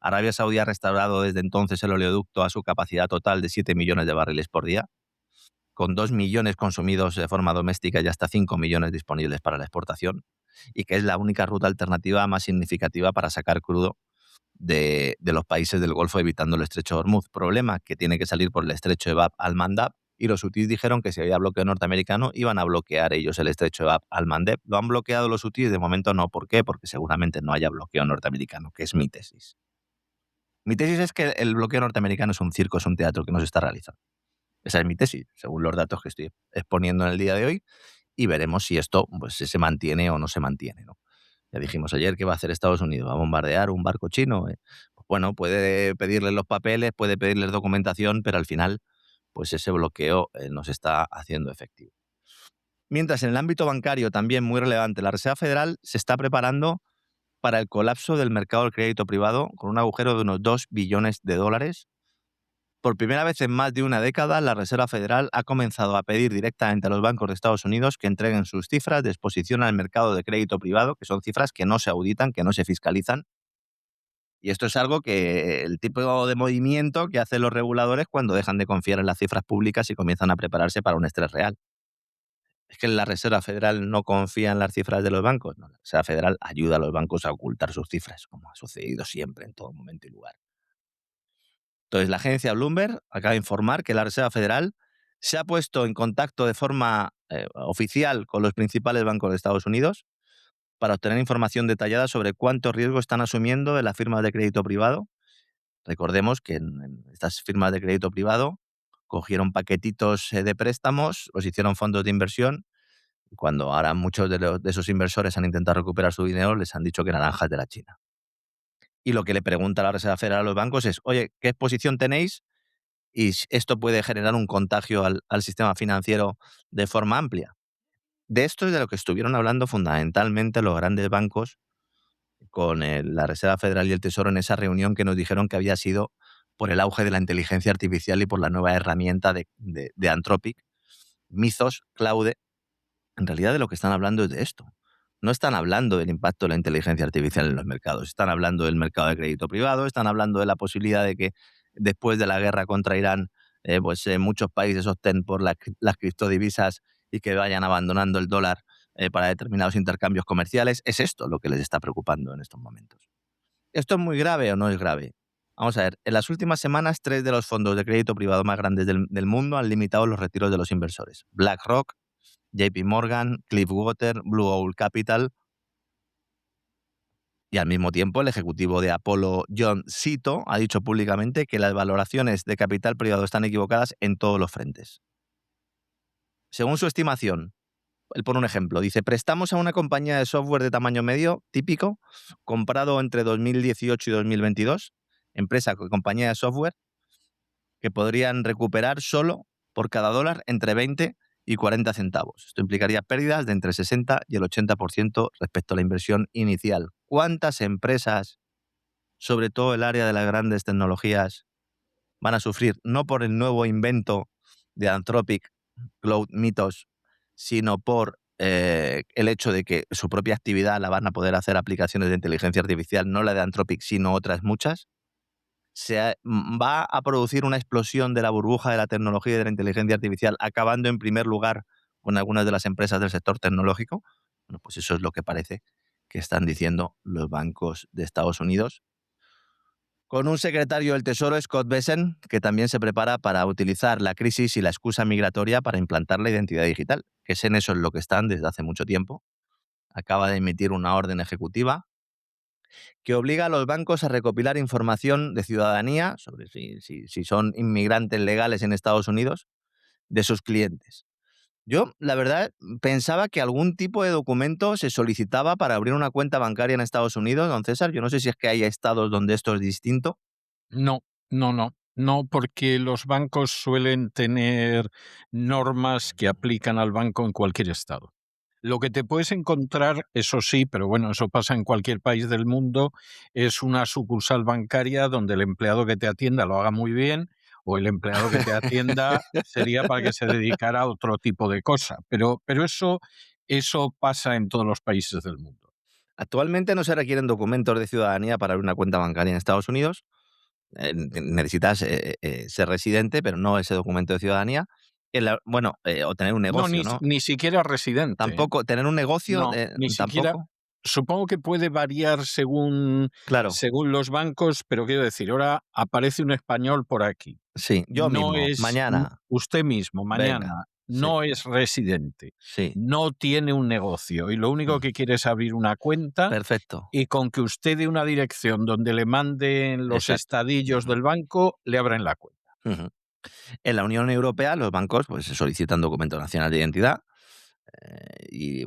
Arabia Saudí ha restaurado desde entonces el oleoducto a su capacidad total de 7 millones de barriles por día, con 2 millones consumidos de forma doméstica y hasta 5 millones disponibles para la exportación, y que es la única ruta alternativa más significativa para sacar crudo de los países del Golfo, evitando el estrecho de Hormuz. Problema que tiene que salir por el estrecho de Bab al-Mandab, y los hutíes dijeron que si había bloqueo norteamericano iban a bloquear ellos el estrecho de Bab al-Mandeb. ¿Lo han bloqueado los hutíes? De momento no. ¿Por qué? Porque seguramente no haya bloqueo norteamericano, que es mi tesis. Mi tesis es que el bloqueo norteamericano es un circo, es un teatro que no se está realizando. Esa es mi tesis, según los datos que estoy exponiendo en el día de hoy, y veremos si esto pues, se mantiene o no se mantiene, ¿no? Ya dijimos ayer que va a hacer Estados Unidos, va a bombardear un barco chino. Pues bueno, puede pedirles los papeles, puede pedirles documentación, pero al final, pues ese bloqueo no se está haciendo efectivo. Mientras en el ámbito bancario, también muy relevante, la Reserva Federal se está preparando para el colapso del mercado del crédito privado con un agujero de unos 2 billones de dólares. Por primera vez en más de una década, la Reserva Federal ha comenzado a pedir directamente a los bancos de Estados Unidos que entreguen sus cifras de exposición al mercado de crédito privado, que son cifras que no se auditan, que no se fiscalizan. Y esto es algo que el tipo de movimiento que hacen los reguladores cuando dejan de confiar en las cifras públicas y comienzan a prepararse para un estrés real. ¿Es que la Reserva Federal no confía en las cifras de los bancos? No, la Reserva Federal ayuda a los bancos a ocultar sus cifras, como ha sucedido siempre en todo momento y lugar. Entonces, la agencia Bloomberg acaba de informar que la Reserva Federal se ha puesto en contacto de forma oficial con los principales bancos de Estados Unidos para obtener información detallada sobre cuánto riesgo están asumiendo de las firmas de crédito privado. Recordemos que en estas firmas de crédito privado cogieron paquetitos de préstamos, los hicieron fondos de inversión, y cuando ahora muchos de esos inversores han intentado recuperar su dinero, les han dicho que naranjas de la China. Y lo que le pregunta la Reserva Federal a los bancos es, oye, ¿qué exposición tenéis? Y esto puede generar un contagio al sistema financiero de forma amplia. De esto es de lo que estuvieron hablando fundamentalmente los grandes bancos con la Reserva Federal y el Tesoro en esa reunión que nos dijeron que había sido por el auge de la inteligencia artificial y por la nueva herramienta de Anthropic, Mythos, Claude. En realidad de lo que están hablando es de esto. No están hablando del impacto de la inteligencia artificial en los mercados, están hablando del mercado de crédito privado, están hablando de la posibilidad de que después de la guerra contra Irán, muchos países opten por las criptodivisas y que vayan abandonando el dólar para determinados intercambios comerciales. Es esto lo que les está preocupando en estos momentos. ¿Esto es muy grave o no es grave? Vamos a ver, en las últimas semanas, 3 de los fondos de crédito privado más grandes del mundo han limitado los retiros de los inversores. BlackRock, JP Morgan, Cliffwater, Blue Owl Capital. Y al mismo tiempo, el ejecutivo de Apollo, John Cito, ha dicho públicamente que las valoraciones de capital privado están equivocadas en todos los frentes. Según su estimación, él pone un ejemplo, dice, prestamos a una compañía de software de tamaño medio, típico, comprado entre 2018 y 2022, compañía de software, que podrían recuperar solo por cada dólar entre 20 y 40 centavos. Esto implicaría pérdidas de entre 60 y el 80% respecto a la inversión inicial. ¿Cuántas empresas, sobre todo el área de las grandes tecnologías, van a sufrir no por el nuevo invento de Anthropic, Cloud Mythos, sino por el hecho de que su propia actividad la van a poder hacer aplicaciones de inteligencia artificial, no la de Anthropic, sino otras muchas? Va a producir una explosión de la burbuja de la tecnología y de la inteligencia artificial, acabando en primer lugar con algunas de las empresas del sector tecnológico. Bueno, pues eso es lo que parece que están diciendo los bancos de Estados Unidos, con un secretario del Tesoro, Scott Bessent, que también se prepara para utilizar la crisis y la excusa migratoria para implantar la identidad digital, que es en eso en lo que están desde hace mucho tiempo. Acaba de emitir una orden ejecutiva que obliga a los bancos a recopilar información de ciudadanía sobre si son inmigrantes legales en Estados Unidos de sus clientes. Yo, la verdad, pensaba que algún tipo de documento se solicitaba para abrir una cuenta bancaria en Estados Unidos, don César. Yo no sé si es que hay estados donde esto es distinto. No, porque los bancos suelen tener normas que aplican al banco en cualquier estado. Lo que te puedes encontrar, eso sí, pero bueno, eso pasa en cualquier país del mundo, es una sucursal bancaria donde el empleado que te atienda lo haga muy bien, o el empleado que te atienda sería para que se dedicara a otro tipo de cosa. Pero eso pasa en todos los países del mundo. Actualmente no se requieren documentos de ciudadanía para abrir una cuenta bancaria en Estados Unidos. Necesitas ser residente, pero no ese documento de ciudadanía. O tener un No, negocio, ¿no? ni siquiera residente, ¿eh? Tampoco, tener un negocio, No, ni siquiera. tampoco. Supongo que puede variar según, Claro, según los bancos, pero quiero decir, ahora aparece un español por aquí. sí, yo No mismo, es mañana, usted mismo, venga, mañana, sí, no es residente, sí, no tiene un negocio y lo único mm, que quiere es abrir una cuenta perfecto, y con que usted dé una dirección donde le manden los exacto. estadillos Ujú, del banco, le abren la cuenta. ujú. En la Unión Europea los bancos pues solicitan documento nacional de identidad. Y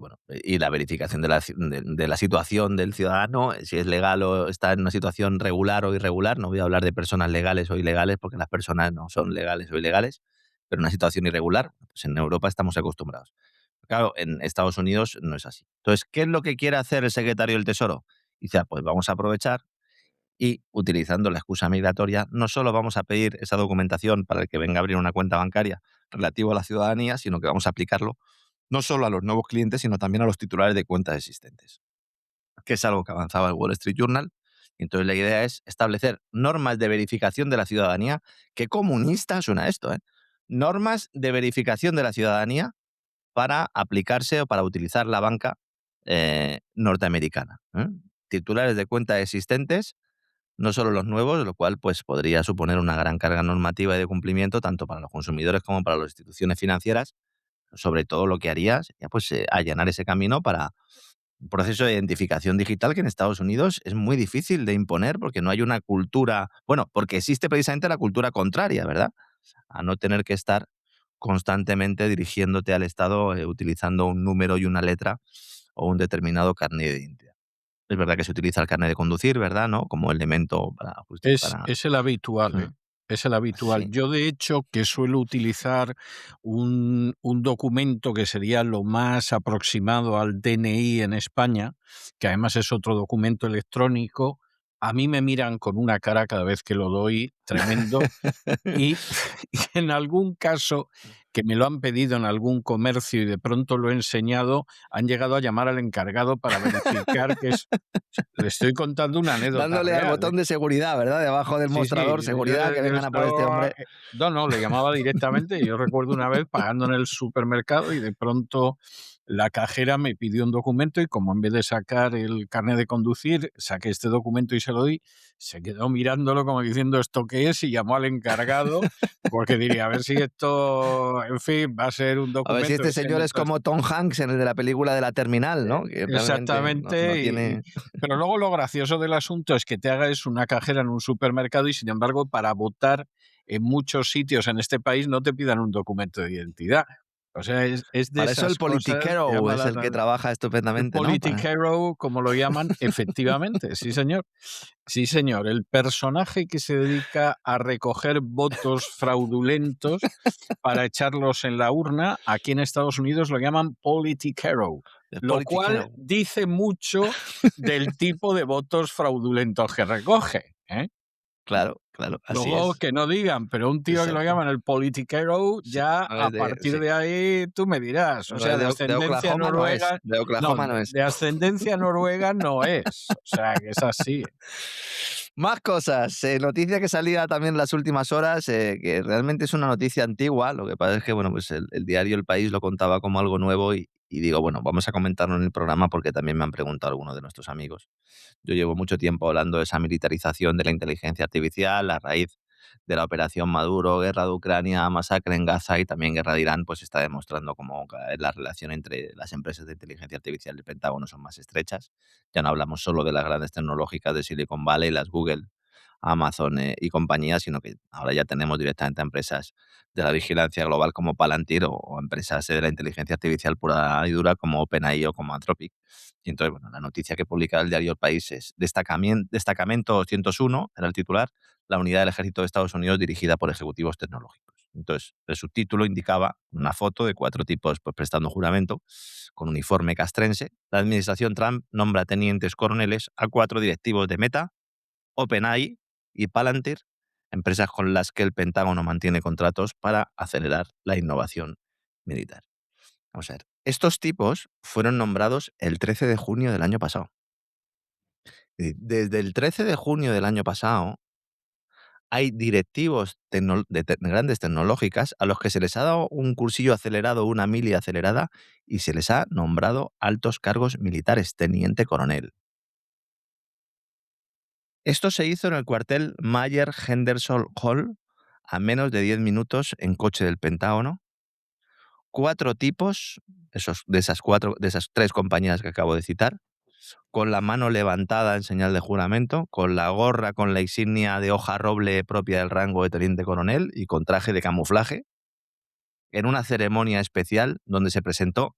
la verificación de la situación del ciudadano, si es legal o está en una situación regular o irregular. No voy a hablar de personas legales o ilegales, porque las personas no son legales o ilegales, pero una situación irregular, pues en Europa estamos acostumbrados. Claro, en Estados Unidos no es así. Entonces, ¿qué es lo que quiere hacer el secretario del Tesoro? Dice, pues vamos a aprovechar y, utilizando la excusa migratoria, no solo vamos a pedir esa documentación para el que venga a abrir una cuenta bancaria relativo a la ciudadanía, sino que vamos a aplicarlo no solo a los nuevos clientes, sino también a los titulares de cuentas existentes, que es algo que avanzaba el Wall Street Journal. Y entonces la idea es establecer normas de verificación de la ciudadanía. Qué comunista suena esto, ¿eh? Normas de verificación de la ciudadanía para aplicarse o para utilizar la banca norteamericana, ¿eh? Titulares de cuentas existentes, no solo los nuevos, lo cual pues podría suponer una gran carga normativa y de cumplimiento tanto para los consumidores como para las instituciones financieras. Sobre todo lo que haría sería pues allanar ese camino para un proceso de identificación digital que en Estados Unidos es muy difícil de imponer porque no hay una cultura, bueno, porque existe precisamente la cultura contraria, ¿verdad? A no tener que estar constantemente dirigiéndote al Estado utilizando un número y una letra o un determinado carnet de identidad. Es verdad que se utiliza el carnet de conducir, ¿verdad? ¿No? Como elemento para, para... Es el habitual, ¿eh? Mm, Es el habitual. sí. Yo, de hecho, que suelo utilizar un documento que sería lo más aproximado al DNI en España, que además es otro documento electrónico, a mí me miran con una cara cada vez que lo doy tremendo. Y y en algún caso, que me lo han pedido en algún comercio y de pronto lo he enseñado, han llegado a llamar al encargado para verificar que es le estoy contando una anécdota Dándole al real, ¿eh? botón de seguridad, ¿verdad? Debajo del Sí, sí, mostrador, seguridad, que yo vengan a por este estaba, hombre. no, no, le llamaba directamente. Yo recuerdo una vez pagando en el supermercado y de pronto la cajera me pidió un documento y como en vez de sacar el carnet de conducir, saqué este documento y se lo di, se quedó mirándolo como diciendo ¿esto qué es? Y llamó al encargado porque diría, a ver si esto, en fin, va a ser un A ver si documento este que sea señor es como Tom Hanks en el de la película de La Terminal, ¿no? Que realmente no exactamente, tiene... pero luego lo gracioso del asunto es que te hagas una cajera en un supermercado y, sin embargo, para votar en muchos sitios en este país no te pidan un documento de identidad. O sea, es de Para eso el esas cosas que politiquero llama es la el que trabaja el estupendamente, ¿no? politiquero, como lo llaman, efectivamente, sí, señor. Sí, señor, el personaje que se dedica a recoger votos fraudulentos para echarlos en la urna, aquí en Estados Unidos lo llaman politiquero, El lo cual politiquero. dice mucho del tipo de votos fraudulentos que recoge, ¿eh? Claro, claro, así Luego es. que no digan, pero un tío que lo Exacto. llaman el politiquero, Sí, ya no a es de... partir Sí. de ahí tú me dirás. O No sea, es de de ascendencia Oklahoma no es. noruega, De no, Oklahoma no es. de ascendencia noruega no es. O sea, que es así. Más cosas. Noticia que salía también en las últimas horas, que realmente es una noticia antigua. Lo que pasa es que bueno, pues el diario El País lo contaba como algo nuevo y digo, bueno, vamos a comentarlo en el programa porque también me han preguntado algunos de nuestros amigos. Yo llevo mucho tiempo hablando de esa militarización de la inteligencia artificial a raíz de la operación Maduro, guerra de Ucrania, masacre en Gaza y también guerra de Irán, pues está demostrando cómo cada vez la relación entre las empresas de inteligencia artificial del Pentágono son más estrechas. Ya no hablamos solo de las grandes tecnológicas de Silicon Valley, las Google, Amazon y compañía, sino que ahora ya tenemos directamente a empresas de la vigilancia global como Palantir o empresas de la inteligencia artificial pura y dura como OpenAI o como Anthropic. Y entonces, bueno, la noticia que publica el diario El País es Destacamento 101, era el titular, la unidad del ejército de Estados Unidos dirigida por ejecutivos tecnológicos. Entonces, el subtítulo indicaba una foto de 4 tipos pues, prestando juramento con uniforme castrense. La administración Trump nombra tenientes coroneles a 4 directivos de Meta, OpenAI y Palantir, empresas con las que el Pentágono mantiene contratos para acelerar la innovación militar. Vamos a ver. Estos tipos fueron nombrados el 13 de junio del año pasado. Desde el 13 de junio del año pasado hay directivos de grandes tecnológicas a los que se les ha dado un cursillo acelerado, una mili acelerada, y se les ha nombrado altos cargos militares, teniente coronel. Esto se hizo en el cuartel Mayer Henderson Hall, a menos de 10 minutos en coche del Pentágono. 4 tipos, de esas 3 compañías que acabo de citar, con la mano levantada en señal de juramento, con la gorra con la insignia de hoja roble propia del rango de teniente coronel y con traje de camuflaje, en una ceremonia especial donde se presentó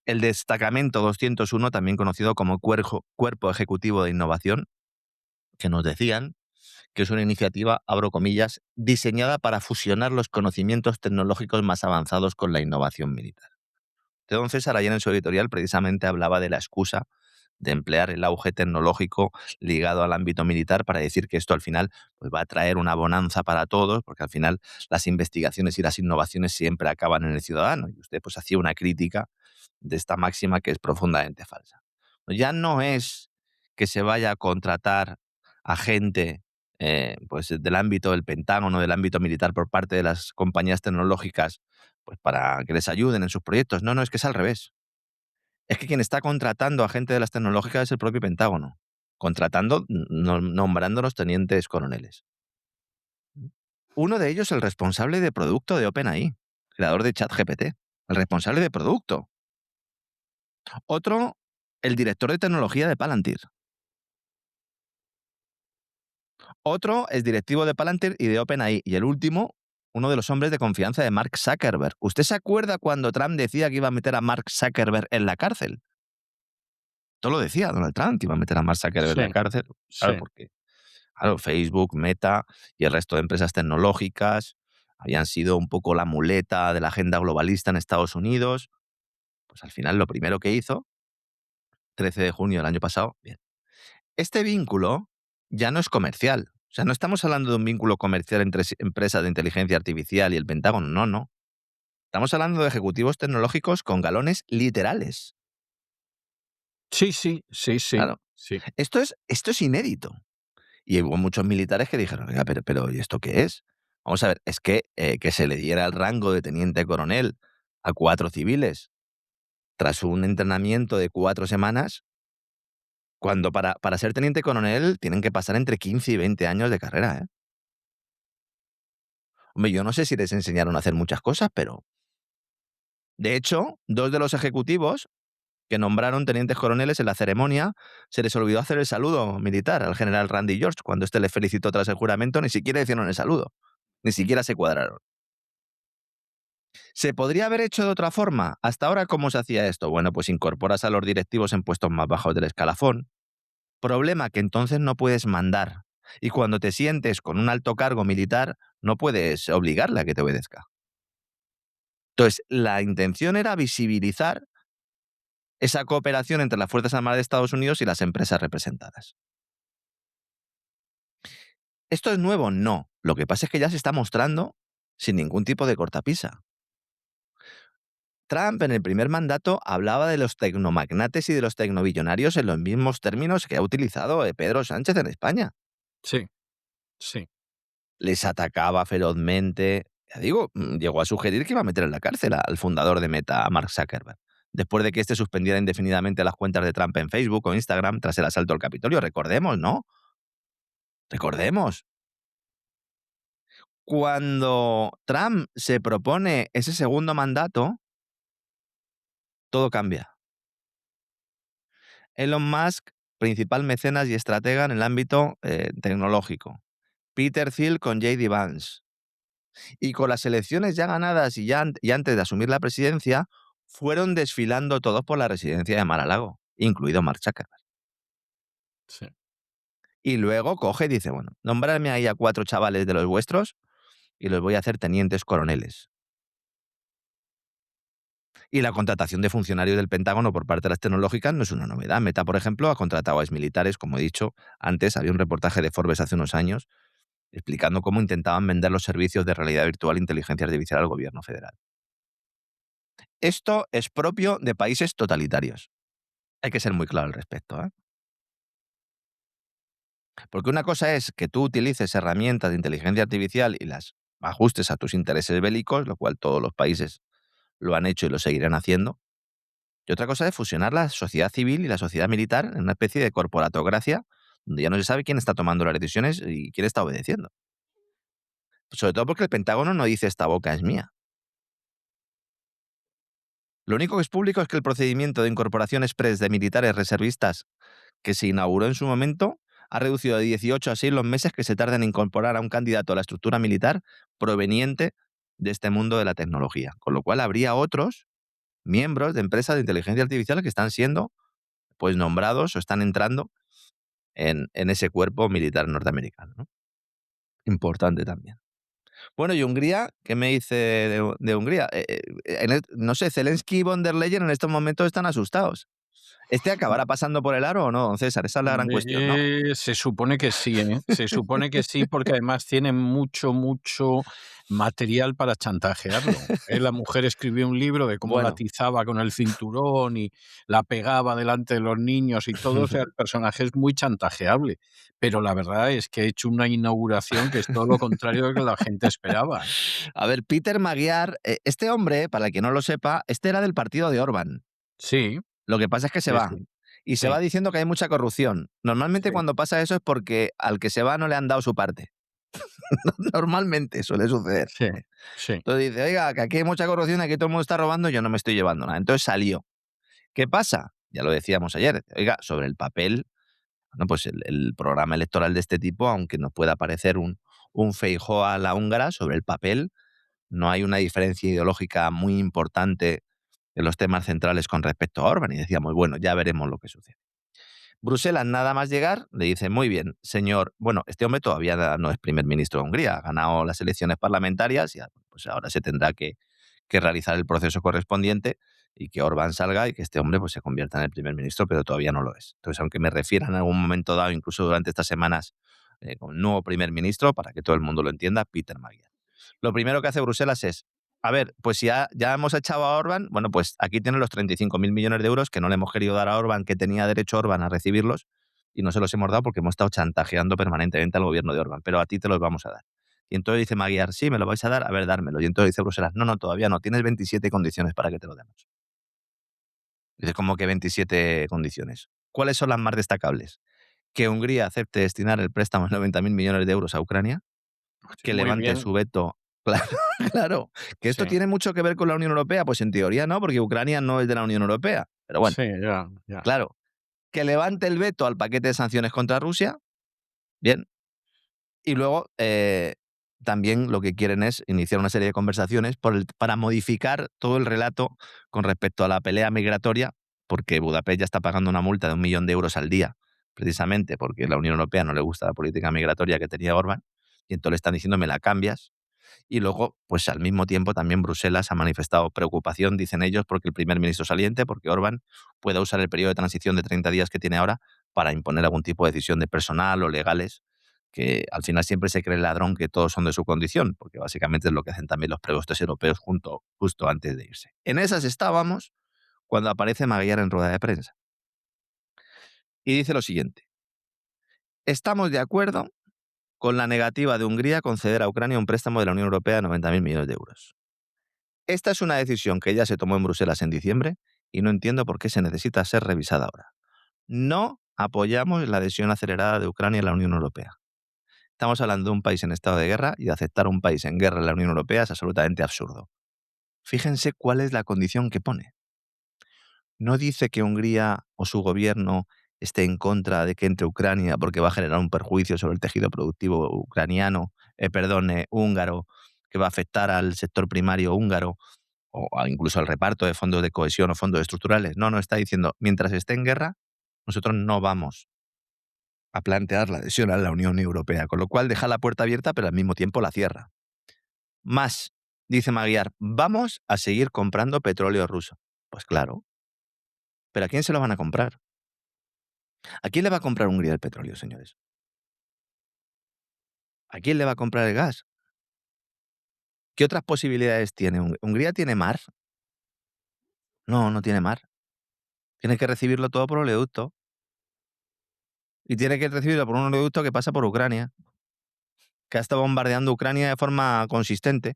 el Destacamento 201, también conocido como Cuerpo Ejecutivo de Innovación, que nos decían que es una iniciativa, abro comillas, diseñada para fusionar los conocimientos tecnológicos más avanzados con la innovación militar. Don César, ayer en su editorial, precisamente hablaba de la excusa de emplear el auge tecnológico ligado al ámbito militar para decir que esto al final pues, va a traer una bonanza para todos, porque al final las investigaciones y las innovaciones siempre acaban en el ciudadano. Y usted pues hacía una crítica de esta máxima que es profundamente falsa. Ya no es que se vaya a contratar a gente pues del ámbito del Pentágono, del ámbito militar por parte de las compañías tecnológicas pues para que les ayuden en sus proyectos. No, es que es al revés. Es que quien está contratando a gente de las tecnológicas es el propio Pentágono, contratando, nombrándolos tenientes coroneles. Uno de ellos, el responsable de producto de OpenAI, creador de ChatGPT, el responsable de producto. Otro, el director de tecnología de Palantir. Otro es directivo de Palantir y de OpenAI. Y el último, uno de los hombres de confianza de Mark Zuckerberg. ¿Usted se acuerda cuando Trump decía que iba a meter a Mark Zuckerberg en la cárcel? Todo lo decía Donald Trump, que iba a meter a Mark Zuckerberg en la Sí, cárcel. Claro, sí. porque claro, Facebook, Meta y el resto de empresas tecnológicas habían sido un poco la muleta de la agenda globalista en Estados Unidos. Pues al final lo primero que hizo, 13 de junio del año pasado, bien. Este vínculo ya no es comercial. O sea, no estamos hablando de un vínculo comercial entre empresas de inteligencia artificial y el Pentágono, no. Estamos hablando de ejecutivos tecnológicos con galones literales. Sí, sí, sí, sí, Claro, sí. esto es inédito. Y hubo muchos militares que dijeron, oiga, pero ¿y esto qué es? Vamos a ver, es que se le diera el rango de teniente coronel a 4 civiles tras un entrenamiento de 4 semanas, cuando para ser teniente coronel tienen que pasar entre 15 y 20 años de carrera, ¿eh? Hombre, yo no sé si les enseñaron a hacer muchas cosas, pero de hecho, 2 de los ejecutivos que nombraron tenientes coroneles en la ceremonia, se les olvidó hacer el saludo militar al general Randy George. Cuando este le felicitó tras el juramento, ni siquiera hicieron el saludo. Ni siquiera se cuadraron. ¿Se podría haber hecho de otra forma? ¿Hasta ahora cómo se hacía esto? Bueno, pues incorporas a los directivos en puestos más bajos del escalafón. Problema que entonces no puedes mandar. Y cuando te sientes con un alto cargo militar, no puedes obligarle a que te obedezca. Entonces, la intención era visibilizar esa cooperación entre las Fuerzas Armadas de Estados Unidos y las empresas representadas. ¿Esto es nuevo? No. Lo que pasa es que ya se está mostrando sin ningún tipo de cortapisa. Trump en el primer mandato hablaba de los tecnomagnates y de los tecnobillonarios en los mismos términos que ha utilizado Pedro Sánchez en España. Sí, sí. Les atacaba ferozmente. Ya digo, llegó a sugerir que iba a meter en la cárcel al fundador de Meta, a Mark Zuckerberg, después de que éste suspendiera indefinidamente las cuentas de Trump en Facebook o Instagram tras el asalto al Capitolio. Recordemos, ¿no? Recordemos. Cuando Trump se propone ese segundo mandato, todo cambia. Elon Musk, principal mecenas y estratega en el ámbito tecnológico. Peter Thiel con J.D. Vance. Y con las elecciones ya ganadas y antes de asumir la presidencia, fueron desfilando todos por la residencia de Mar-a-Lago, incluido Mark Zuckerberg. Sí. Y luego coge y dice, bueno, nombrarme ahí a 4 chavales de los vuestros y los voy a hacer tenientes coroneles. Y la contratación de funcionarios del Pentágono por parte de las tecnológicas no es una novedad. Meta, por ejemplo, ha contratado a exmilitares, como he dicho antes, había un reportaje de Forbes hace unos años explicando cómo intentaban vender los servicios de realidad virtual e inteligencia artificial al gobierno federal. Esto es propio de países totalitarios. Hay que ser muy claro al respecto, ¿eh? Porque una cosa es que tú utilices herramientas de inteligencia artificial y las ajustes a tus intereses bélicos, lo cual todos los países lo han hecho y lo seguirán haciendo. Y otra cosa es fusionar la sociedad civil y la sociedad militar en una especie de corporatocracia donde ya no se sabe quién está tomando las decisiones y quién está obedeciendo. Sobre todo porque el Pentágono no dice esta boca es mía. Lo único que es público es que el procedimiento de incorporación express de militares reservistas que se inauguró en su momento ha reducido de 18 a 6 los meses que se tarda en incorporar a un candidato a la estructura militar proveniente de este mundo de la tecnología. Con lo cual habría otros miembros de empresas de inteligencia artificial que están siendo pues nombrados o están entrando en ese cuerpo militar norteamericano, ¿no? Importante también. Bueno, y Hungría, ¿qué me dice de Hungría? No sé, Zelensky y von der Leyen en estos momentos están asustados. ¿Este acabará pasando por el aro o no, don César? Esa es la gran cuestión, ¿no? Se supone que sí, ¿eh? Se supone que sí, porque además tiene mucho, mucho material para chantajearlo. La mujer escribió un libro de cómo la Bueno, atizaba con el cinturón y la pegaba delante de los niños y todo, o sea, el personaje es muy chantajeable. Pero la verdad es que ha hecho una inauguración que es todo lo contrario de lo que la gente esperaba, ¿eh? a ver, Peter Magyar, este hombre, para el que no lo sepa, este era del partido de Orbán. Sí, Lo que pasa es que se sí, va. sí, Y se sí, va diciendo que hay mucha corrupción. Normalmente sí, cuando pasa eso es porque al que se va no le han dado su parte. Normalmente suele suceder. sí, sí. Entonces dice, oiga, que aquí hay mucha corrupción, aquí todo el mundo está robando, yo no me estoy llevando nada. Entonces salió. ¿Qué pasa? Ya lo decíamos ayer. Oiga, sobre el papel, bueno, pues el programa electoral de este tipo, aunque nos pueda parecer un Feijóo a la húngara, sobre el papel no hay una diferencia ideológica muy importante en los temas centrales con respecto a Orbán. Y decíamos, bueno, ya veremos lo que sucede. Bruselas, nada más llegar, le dice, muy bien, señor, bueno, este hombre todavía no es primer ministro de Hungría, ha ganado las elecciones parlamentarias y pues ahora se tendrá que realizar el proceso correspondiente y que Orbán salga y que este hombre pues se convierta en el primer ministro, pero todavía no lo es. Entonces, aunque me refieran en algún momento dado, incluso durante estas semanas, con un nuevo primer ministro, para que todo el mundo lo entienda, Peter Magyar. Lo primero que hace Bruselas es, a ver, pues si ya hemos echado a Orbán, bueno, pues aquí tienen los 35.000 millones de euros que no le hemos querido dar a Orbán, que tenía derecho Orbán a recibirlos, y no se los hemos dado porque hemos estado chantajeando permanentemente al gobierno de Orbán, pero a ti te los vamos a dar. Y entonces dice Magyar, sí, me lo vais a dar, a ver, dármelo. Y entonces dice Bruselas, no, no, todavía no, tienes 27 condiciones para que te lo demos. Dice, ¿cómo que 27 condiciones? ¿Cuáles son las más destacables? Que Hungría acepte destinar el préstamo de 90.000 millones de euros a Ucrania, que Muy levante bien, su veto. Claro, claro. ¿Que esto sí, tiene mucho que ver con la Unión Europea? Pues en teoría no, porque Ucrania no es de la Unión Europea. Pero bueno, sí, ya, ya. claro. Que levante el veto al paquete de sanciones contra Rusia, bien. Y luego también lo que quieren es iniciar una serie de conversaciones para modificar todo el relato con respecto a la pelea migratoria, porque Budapest ya está pagando una multa de 1 millón de euros al día, precisamente porque a la Unión Europea no le gusta la política migratoria que tenía Orbán, y entonces le están diciendo, me la cambias. Y luego, pues al mismo tiempo, también Bruselas ha manifestado preocupación, dicen ellos, porque el primer ministro saliente, porque Orbán pueda usar el periodo de transición de 30 días que tiene ahora para imponer algún tipo de decisión de personal o legales, que al final siempre se cree el ladrón que todos son de su condición, porque básicamente es lo que hacen también los presupuestos europeos justo antes de irse. En esas estábamos cuando aparece Magyar en rueda de prensa. Y dice lo siguiente: estamos de acuerdo con la negativa de Hungría a conceder a Ucrania un préstamo de la Unión Europea de 90.000 millones de euros. Esta es una decisión que ya se tomó en Bruselas en diciembre y no entiendo por qué se necesita ser revisada ahora. No apoyamos la adhesión acelerada de Ucrania a la Unión Europea. Estamos hablando de un país en estado de guerra y aceptar un país en guerra en la Unión Europea es absolutamente absurdo. Fíjense cuál es la condición que pone. No dice que Hungría o su gobierno esté en contra de que entre Ucrania porque va a generar un perjuicio sobre el tejido productivo húngaro, que va a afectar al sector primario húngaro incluso al reparto de fondos de cohesión o fondos estructurales. No, no, está diciendo, mientras esté en guerra, nosotros no vamos a plantear la adhesión a la Unión Europea, con lo cual deja la puerta abierta, pero al mismo tiempo la cierra. Más, dice Magyar, vamos a seguir comprando petróleo ruso. Pues claro. ¿Pero a quién se lo van a comprar? ¿A quién le va a comprar Hungría el petróleo, señores? ¿A quién le va a comprar el gas? ¿Qué otras posibilidades tiene? ¿Hungría tiene mar? No, no tiene mar. Tiene que recibirlo todo por oleoducto. Y tiene que recibirlo por un oleoducto que pasa por Ucrania, que ha estado bombardeando Ucrania de forma consistente.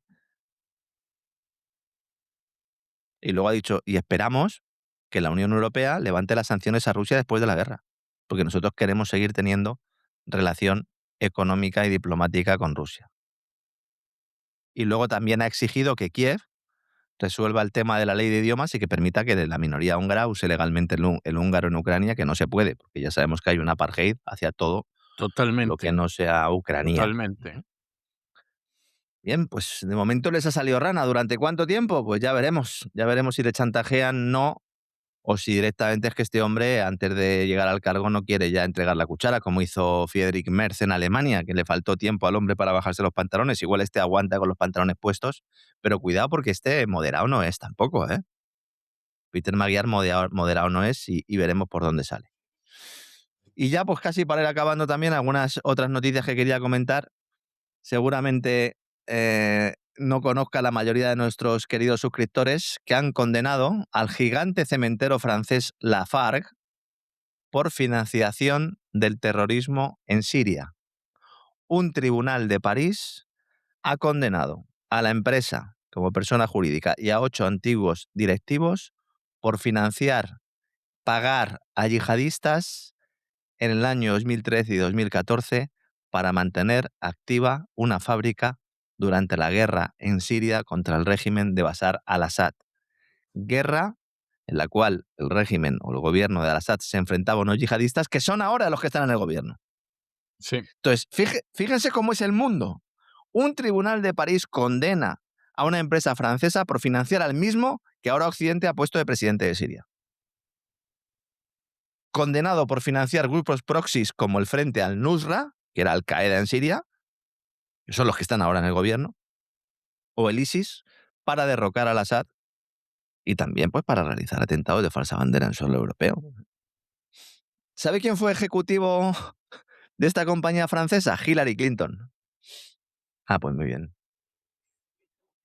Y luego ha dicho, y esperamos que la Unión Europea levante las sanciones a Rusia después de la guerra, porque nosotros queremos seguir teniendo relación económica y diplomática con Rusia. Y luego también ha exigido que Kiev resuelva el tema de la ley de idiomas y que permita que la minoría húngara use legalmente el húngaro en Ucrania, que no se puede, porque ya sabemos que hay un apartheid hacia todo lo que Totalmente, no sea ucraniano. totalmente. Bien, pues de momento les ha salido rana. ¿Durante cuánto tiempo? Pues ya veremos. Ya veremos si le chantajean, no, o si directamente es que este hombre, antes de llegar al cargo, no quiere ya entregar la cuchara, como hizo Friedrich Merz en Alemania, que le faltó tiempo al hombre para bajarse los pantalones. Igual este aguanta con los pantalones puestos, pero cuidado porque este moderado no es tampoco, ¿eh? Peter Magyar moderado no es y veremos por dónde sale. Y ya pues casi para ir acabando también algunas otras noticias que quería comentar. Seguramente no conozca la mayoría de nuestros queridos suscriptores que han condenado al gigante cementero francés Lafargue por financiación del terrorismo en Siria. Un tribunal de París ha condenado a la empresa como persona jurídica y a 8 antiguos directivos por financiar, pagar a yihadistas en el año 2013 y 2014 para mantener activa una fábrica durante la guerra en Siria contra el régimen de Bashar al-Assad. Guerra en la cual el régimen o el gobierno de al-Assad se enfrentaba a unos yihadistas que son ahora los que están en el gobierno. Sí. Entonces, fíjense cómo es el mundo. Un tribunal de París condena a una empresa francesa por financiar al mismo que ahora Occidente ha puesto de presidente de Siria. Condenado por financiar grupos proxies como el Frente al-Nusra, que era Al-Qaeda en Siria, que son los que están ahora en el gobierno, o el ISIS, para derrocar al Assad y también pues para realizar atentados de falsa bandera en suelo europeo. ¿Sabe quién fue ejecutivo de esta compañía francesa? Hillary Clinton. Ah, pues muy bien.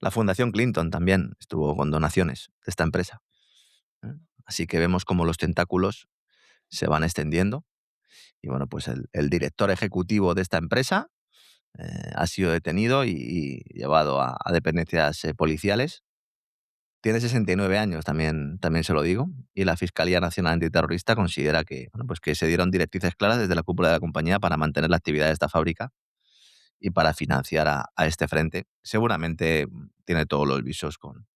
La Fundación Clinton también estuvo con donaciones de esta empresa. Así que vemos cómo los tentáculos se van extendiendo. Y bueno, pues el director ejecutivo de esta empresa ha sido detenido y llevado a dependencias policiales. Tiene 69 años, también se lo digo, y la Fiscalía Nacional Antiterrorista considera que, bueno, pues que se dieron directrices claras desde la cúpula de la compañía para mantener la actividad de esta fábrica y para financiar a este frente. Seguramente tiene todos los visos con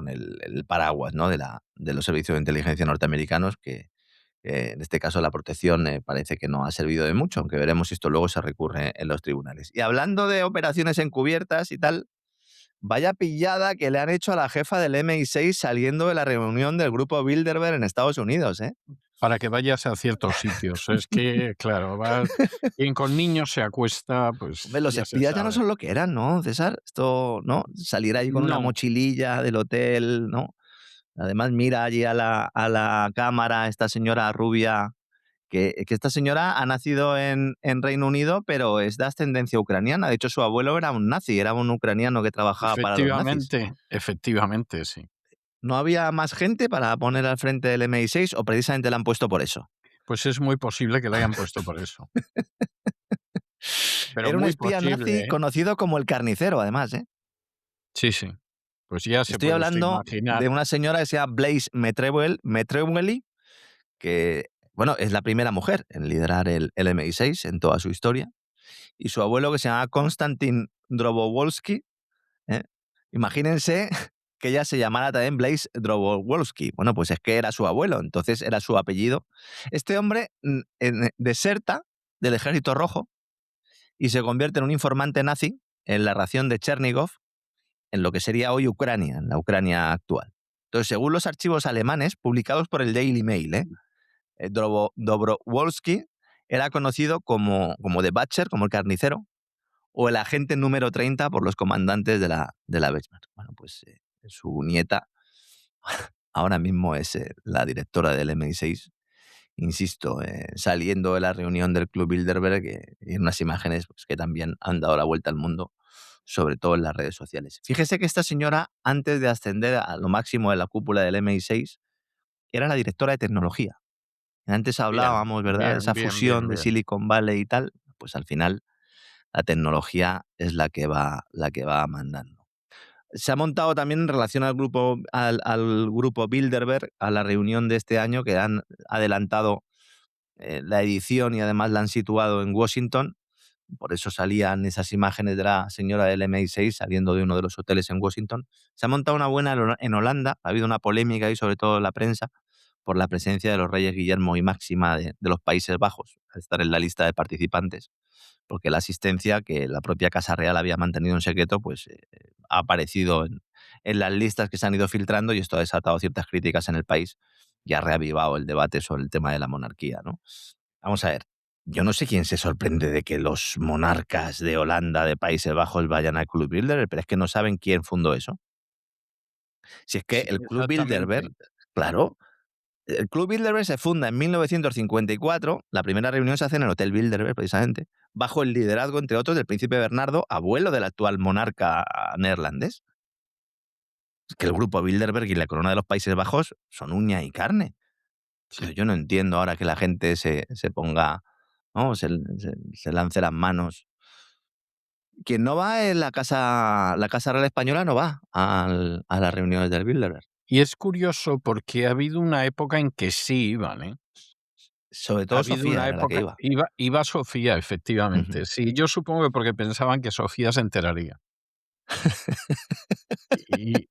el paraguas, ¿no?, de los servicios de inteligencia norteamericanos, que en este caso la protección parece que no ha servido de mucho, aunque veremos si esto luego se recurre en los tribunales. Y hablando de operaciones encubiertas y tal, vaya pillada que le han hecho a la jefa del MI6 saliendo de la reunión del grupo Bilderberg en Estados Unidos, ¿eh? Para que vayas a ciertos sitios. Es que, claro, quien con niños se acuesta, pues Hombre, los ya se espías ya no sabe. son lo que eran, ¿no, César? Esto, ¿no? Salir ahí con una No, mochililla del hotel, ¿no? Además, mira allí a la cámara esta señora rubia, que esta señora ha nacido en Reino Unido, pero es de ascendencia ucraniana. De hecho, su abuelo era un nazi, era un ucraniano que trabajaba para los nazis. efectivamente, sí. ¿No había más gente para poner al frente del MI6 o precisamente la han puesto por eso? Pues es muy posible que la hayan puesto por eso. Pero Era un muy espía posible, nazi ¿eh? conocido como el carnicero, además, ¿eh? Sí, sí. Pues ya se Estoy puede usted hablando imaginar. de una señora que se llama Blaise Metreweli, que, bueno, es la primera mujer en liderar el MI6 en toda su historia, y su abuelo, que se llama Konstantin Drobowolski, ¿eh? Imagínense que ella se llamara también Blaise Drobowolski. Bueno, pues es que era su abuelo, entonces era su apellido. Este hombre deserta del Ejército Rojo y se convierte en un informante nazi en la ración de Chernigov, en lo que sería hoy Ucrania, en la Ucrania actual. Entonces, según los archivos alemanes publicados por el Daily Mail, Dobrowolski era conocido como The Butcher, como el carnicero, o el agente número 30 por los comandantes de la Wehrmacht. Bueno, pues su nieta ahora mismo es la directora del MI6, insisto, saliendo de la reunión del Club Bilderberg, y en unas imágenes pues, que también han dado la vuelta al mundo, sobre todo en las redes sociales. Fíjese que esta señora, antes de ascender a lo máximo de la cúpula del MI6, era la directora de tecnología. Antes Bien, hablábamos, ¿verdad?, de bien, esa bien, bien, fusión de bien. Silicon Valley y tal, pues al final la tecnología es la que va mandando. Se ha montado también en relación al grupo Bilderberg, a la reunión de este año, que han adelantado la edición y además la han situado en Washington. Por eso salían esas imágenes de la señora del MI6 saliendo de uno de los hoteles en Washington. Se ha montado una buena en Holanda. Ha habido una polémica ahí, sobre todo en la prensa, por la presencia de los reyes Guillermo y Máxima de los Países Bajos, al estar en la lista de participantes, porque la asistencia que la propia Casa Real había mantenido en secreto, pues ha aparecido en las listas que se han ido filtrando, y esto ha desatado ciertas críticas en el país y ha reavivado el debate sobre el tema de la monarquía, ¿no? Vamos a ver, yo no sé quién se sorprende de que los monarcas de Holanda, de Países Bajos, vayan al Club Bilderberg, pero es que no saben quién fundó eso. Si es que Sí, el Club Bilderberg, exactamente. claro, el Club Bilderberg se funda en 1954, la primera reunión se hace en el Hotel Bilderberg, precisamente, bajo el liderazgo, entre otros, del príncipe Bernardo, abuelo del actual monarca neerlandés. Es que el grupo Bilderberg y la corona de los Países Bajos son uña y carne. Entonces Sí. yo no entiendo ahora que la gente se ponga, ¿no?, se lance las manos. Quien no va es la Casa Real Española, no va a las reuniones del Bilderberg. Y es curioso porque ha habido una época en que sí iban, ¿eh? Sobre Ha todo habido Sofía una era la que época iba. iba Sofía, Ujú. efectivamente. Sí, yo supongo que porque pensaban que Sofía se enteraría. Y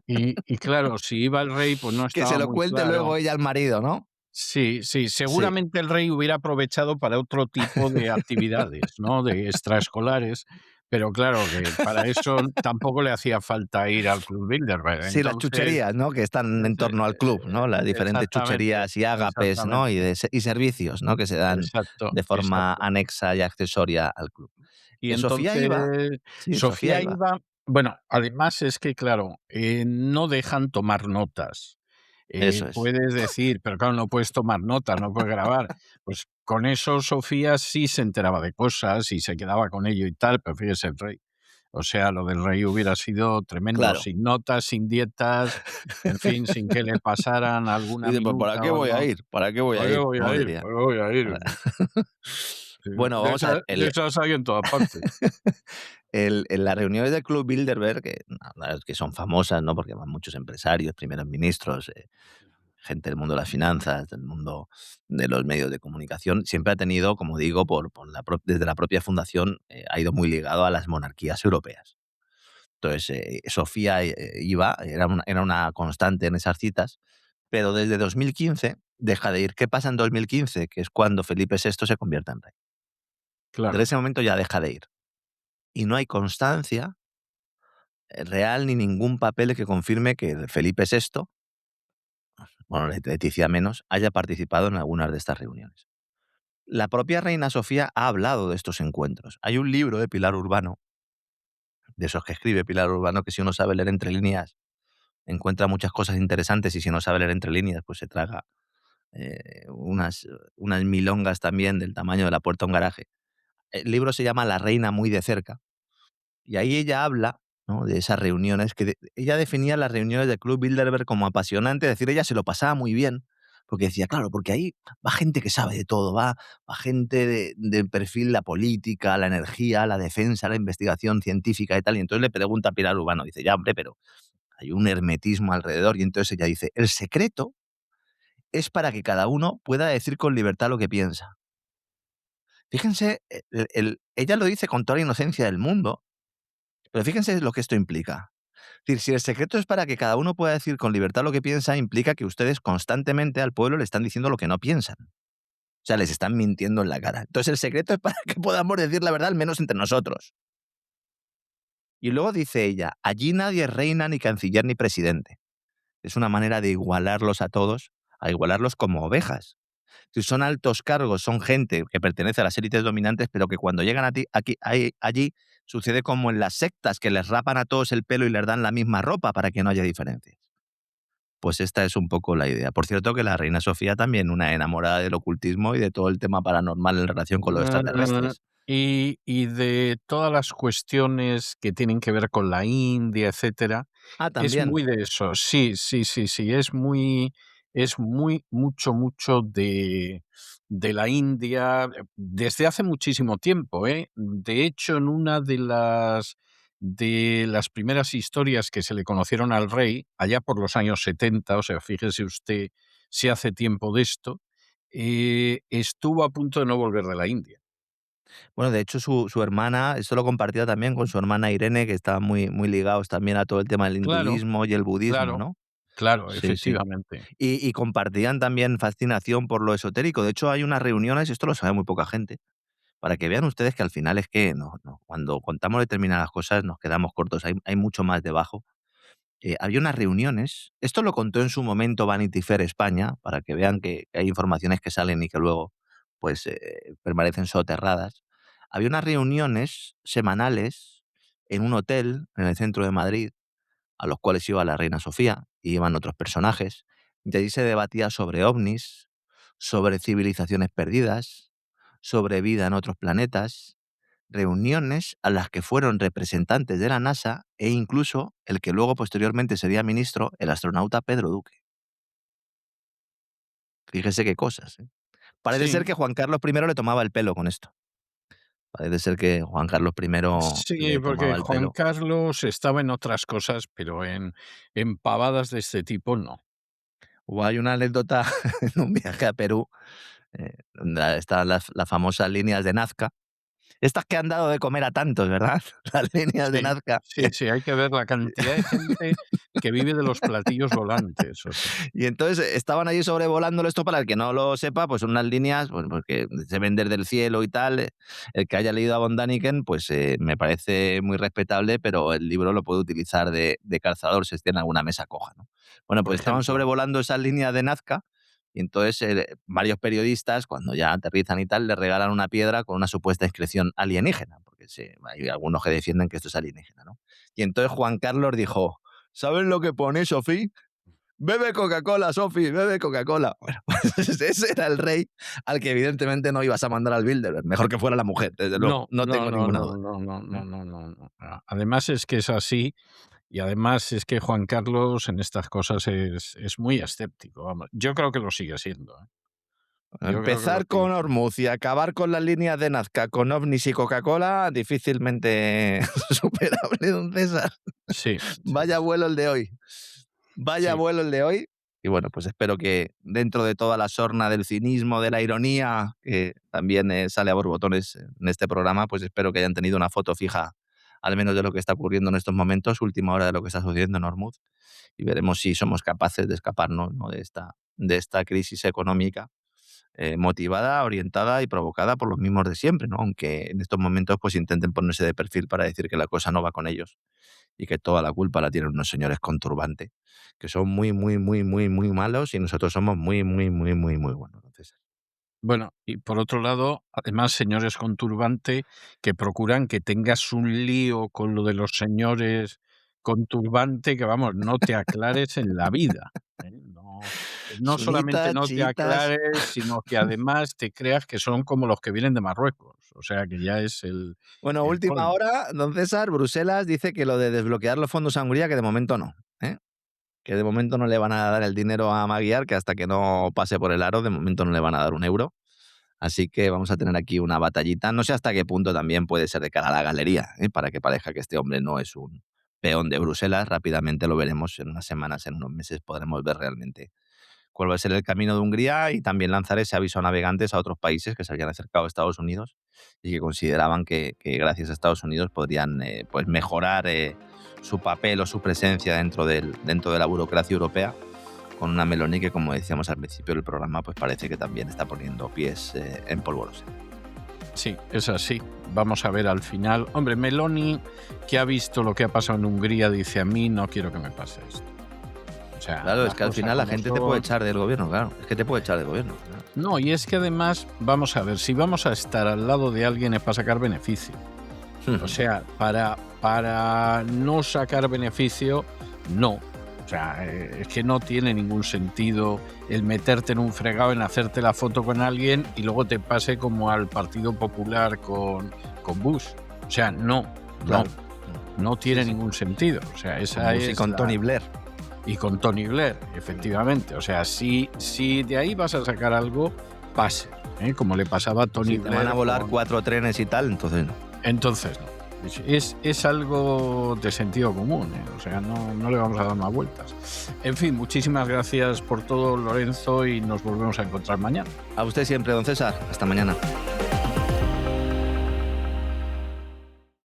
y claro, si iba el rey, pues no Que se estaba lo muy cuente luego claro. ella al marido, ¿no? Sí, sí, Sí, seguramente el rey hubiera aprovechado para otro tipo de actividades, ¿no? De extraescolares, pero claro que para eso tampoco le hacía falta ir al Club Bilderberg. sí, las Entonces, chucherías, ¿no?, que están en torno al club, ¿no? Las diferentes exactamente, chucherías y ágapes, ¿no?, exactamente, y servicios, ¿no?, que se dan exacto, de forma exacto. anexa y accesoria al club. Y Sofía iba, entonces sí, Sofía Sofía iba. iba, bueno, además es que, claro, no dejan tomar notas. Eso es. Puedes decir, pero claro, no puedes tomar notas, no puedes grabar. Pues con eso Sofía sí se enteraba de cosas y se quedaba con ello y tal, pero fíjese el rey. O sea, lo del rey hubiera sido tremendo, Claro. sin notas, sin dietas, en fin, sin que le pasaran alguna Dice: "Pues, ¿para minuta qué o voy a algo. ir? ¿Para qué voy a ¿Para qué ir?", voy a ¿no?, ir? diría. ¿Para qué voy a ir? Ahora Sí, bueno, vamos a ver, de esas hay en todas partes. en las reuniones del Club Bilderberg, que la verdad es que son famosas, ¿no?, porque van muchos empresarios, primeros ministros, gente del mundo de las finanzas, del mundo de los medios de comunicación, siempre ha tenido, como digo, desde la propia fundación, ha ido muy ligado a las monarquías europeas. Entonces, Sofía iba, era una constante en esas citas, pero desde 2015 deja de ir. ¿Qué pasa en 2015? Que es cuando Felipe VI se convierte en rey. Desde Claro. ese momento ya deja de ir. Y no hay constancia real ni ningún papel que confirme que Felipe VI, bueno, Leticia menos, haya participado en algunas de estas reuniones. La propia reina Sofía ha hablado de estos encuentros. Hay un libro de Pilar Urbano, de esos que escribe Pilar Urbano, que si uno sabe leer entre líneas, encuentra muchas cosas interesantes, y si no sabe leer entre líneas, pues se traga unas milongas también del tamaño de la puerta a un garaje. El libro se llama La reina muy de cerca, y ahí ella habla, ¿no?, de esas reuniones, ella definía las reuniones del Club Bilderberg como apasionantes, es decir, ella se lo pasaba muy bien, porque decía, claro, porque ahí va gente que sabe de todo, va gente del perfil, la política, la energía, la defensa, la investigación científica y tal, y entonces le pregunta a Pilar Urbano, dice, ya, hombre, pero hay un hermetismo alrededor, y entonces ella dice, el secreto es para que cada uno pueda decir con libertad lo que piensa. Fíjense, ella lo dice con toda la inocencia del mundo, pero fíjense lo que esto implica. Es decir, si el secreto es para que cada uno pueda decir con libertad lo que piensa, implica que ustedes constantemente al pueblo le están diciendo lo que no piensan. O sea, les están mintiendo en la cara. Entonces el secreto es para que podamos decir la verdad, al menos entre nosotros. Y luego dice ella, allí nadie es reina, ni canciller, ni presidente. Es una manera de igualarlos a todos, a igualarlos como ovejas. Si son altos cargos, son gente que pertenece a las élites dominantes, pero que cuando llegan allí sucede como en las sectas, que les rapan a todos el pelo y les dan la misma ropa para que no haya diferencias. Pues esta es un poco la idea. Por cierto, que la reina Sofía también, una enamorada del ocultismo y de todo el tema paranormal en relación con los extraterrestres. Y de todas las cuestiones que tienen que ver con la India, etcétera, Ah, es también. muy de eso. Sí, es muy mucho de la India, desde hace muchísimo tiempo, ¿eh? De hecho, en una de las primeras historias que se le conocieron al rey, allá por los años 70, o sea, fíjese usted si hace tiempo de esto, estuvo a punto de no volver de la India. Bueno, de hecho, su hermana, esto lo compartía también con su hermana Irene, que estaban muy ligados también a todo el tema del Claro, hinduismo y el budismo, claro, ¿no? claro, Sí, sí. efectivamente. Y compartían también fascinación por lo esotérico. De hecho, hay unas reuniones, y esto lo sabe muy poca gente, para que vean ustedes que al final es que no, cuando contamos determinadas cosas nos quedamos cortos, hay mucho más debajo. Había unas reuniones, esto lo contó en su momento Vanity Fair España, para que vean que hay informaciones que salen y que luego pues permanecen soterradas. Había unas reuniones semanales en un hotel en el centro de Madrid, a los cuales iba la reina Sofía y iban otros personajes, y allí se debatía sobre ovnis, sobre civilizaciones perdidas, sobre vida en otros planetas, reuniones a las que fueron representantes de la NASA e incluso el que luego posteriormente sería ministro, el astronauta Pedro Duque. Fíjese qué cosas, ¿eh? Parece ser Sí, que Juan Carlos I le tomaba el pelo con esto. Parece ser que Juan Carlos I sí, le porque tomaba el Juan pelo. Carlos estaba en otras cosas, pero en pavadas de este tipo no. O hay una anécdota en un viaje a Perú, donde están las famosas líneas de Nazca. Estas que han dado de comer a tantos, ¿verdad? Las líneas de Sí, Nazca. sí, sí, hay que ver la cantidad de gente que vive de los platillos volantes, o sea, Y entonces estaban allí sobrevolándolo esto, para el que no lo sepa, pues son unas líneas, pues que se ven desde el cielo y tal. El que haya leído a von Däniken, pues me parece muy respetable, pero el libro lo puede utilizar de calzador si tiene alguna mesa coja, ¿no? Bueno, por pues estaban ejemplo. sobrevolando esas líneas de Nazca y entonces varios periodistas, cuando ya aterrizan y tal, le regalan una piedra con una supuesta inscripción alienígena, porque hay algunos que defienden que esto es alienígena, ¿no? Y entonces Juan Carlos dijo: ¿sabes lo que pone, Sofía? Bebe Coca-Cola, Sofi, bebe Coca-Cola. Bueno, pues ese era el rey al que evidentemente no ibas a mandar al Bilderberg. Mejor que fuera la mujer, desde luego. No, No no, tengo no, ninguna no, duda. no, no, ¿Eh? no, no, no, no. Además es que es así, y además es que Juan Carlos en estas cosas es muy escéptico, vamos. Yo creo que lo sigue siendo, ¿eh? Yo creo que lo Empezar sigue con siendo. Hormuz y acabar con las líneas de Nazca, con ovnis y Coca-Cola, difícilmente superable, don César. Sí, sí, Vaya sí, vuelo el de hoy. Vaya sí. vuelo el de hoy. Y bueno, pues espero que dentro de toda la sorna del cinismo, de la ironía, que también sale a borbotones en este programa, pues espero que hayan tenido una foto fija, al menos de lo que está ocurriendo en estos momentos, última hora de lo que está sucediendo en Hormuz, y veremos si somos capaces de escaparnos, ¿no?, de esta crisis económica, motivada, orientada y provocada por los mismos de siempre, ¿no? Aunque en estos momentos pues intenten ponerse de perfil para decir que la cosa no va con ellos y que toda la culpa la tienen unos señores con turbante, que son muy malos y nosotros somos muy buenos. Entonces, Bueno, y por otro lado, además, señores con turbante que procuran que tengas un lío con lo de los señores con turbante que, vamos, no te aclares en la vida, ¿eh? No solamente sunitas, no te chiitas. aclares, sino que además te creas que son como los que vienen de Marruecos, o sea, que ya es Bueno, el última colmo. hora, don César, Bruselas dice que lo de desbloquear los fondos a Hungría, que de momento no, ¿eh? Que de momento no le van a dar el dinero a Magyar, que hasta que no pase por el aro, de momento no le van a dar un euro. Así que vamos a tener aquí una batallita. No sé hasta qué punto también puede ser de cara a la galería, para que parezca que este hombre no es un peón de Bruselas. Rápidamente lo veremos en unas semanas, en unos meses, podremos ver realmente cuál va a ser el camino de Hungría y también lanzar ese aviso a navegantes a otros países que se habían acercado a Estados Unidos y que consideraban que gracias a Estados Unidos podrían pues mejorar su papel o su presencia dentro de la burocracia europea, con una Meloni que, como decíamos al principio del programa, pues parece que también está poniendo pies en polvorosa. Sí, es así. Vamos a ver al final. Hombre, Meloni, que ha visto lo que ha pasado en Hungría, dice: a mí no quiero que me pase esto. O sea, Claro, es las que al cosas final la como gente te son. puede echar del gobierno, claro. Es que te puede echar del gobierno. Claro. No, y es que además, vamos a ver, si vamos a estar al lado de alguien es para sacar beneficio. O sea, para no sacar beneficio, no. O sea, es que no tiene ningún sentido el meterte en un fregado, en hacerte la foto con alguien y luego te pase como al Partido Popular con Bush. O sea, Claro. no tiene Sí, sí. ningún sentido. O sea, esa Bush y es con la- Tony Blair. Y con Tony Blair, efectivamente. O sea, si de ahí vas a sacar algo, pase. Como le pasaba a Tony Si te Blair. van a volar con- 4 trenes y tal, entonces no. Entonces, no. Es algo de sentido común, o sea, no le vamos a dar más vueltas. En fin, muchísimas gracias por todo, Lorenzo, y nos volvemos a encontrar mañana. A usted siempre, don César. Hasta mañana.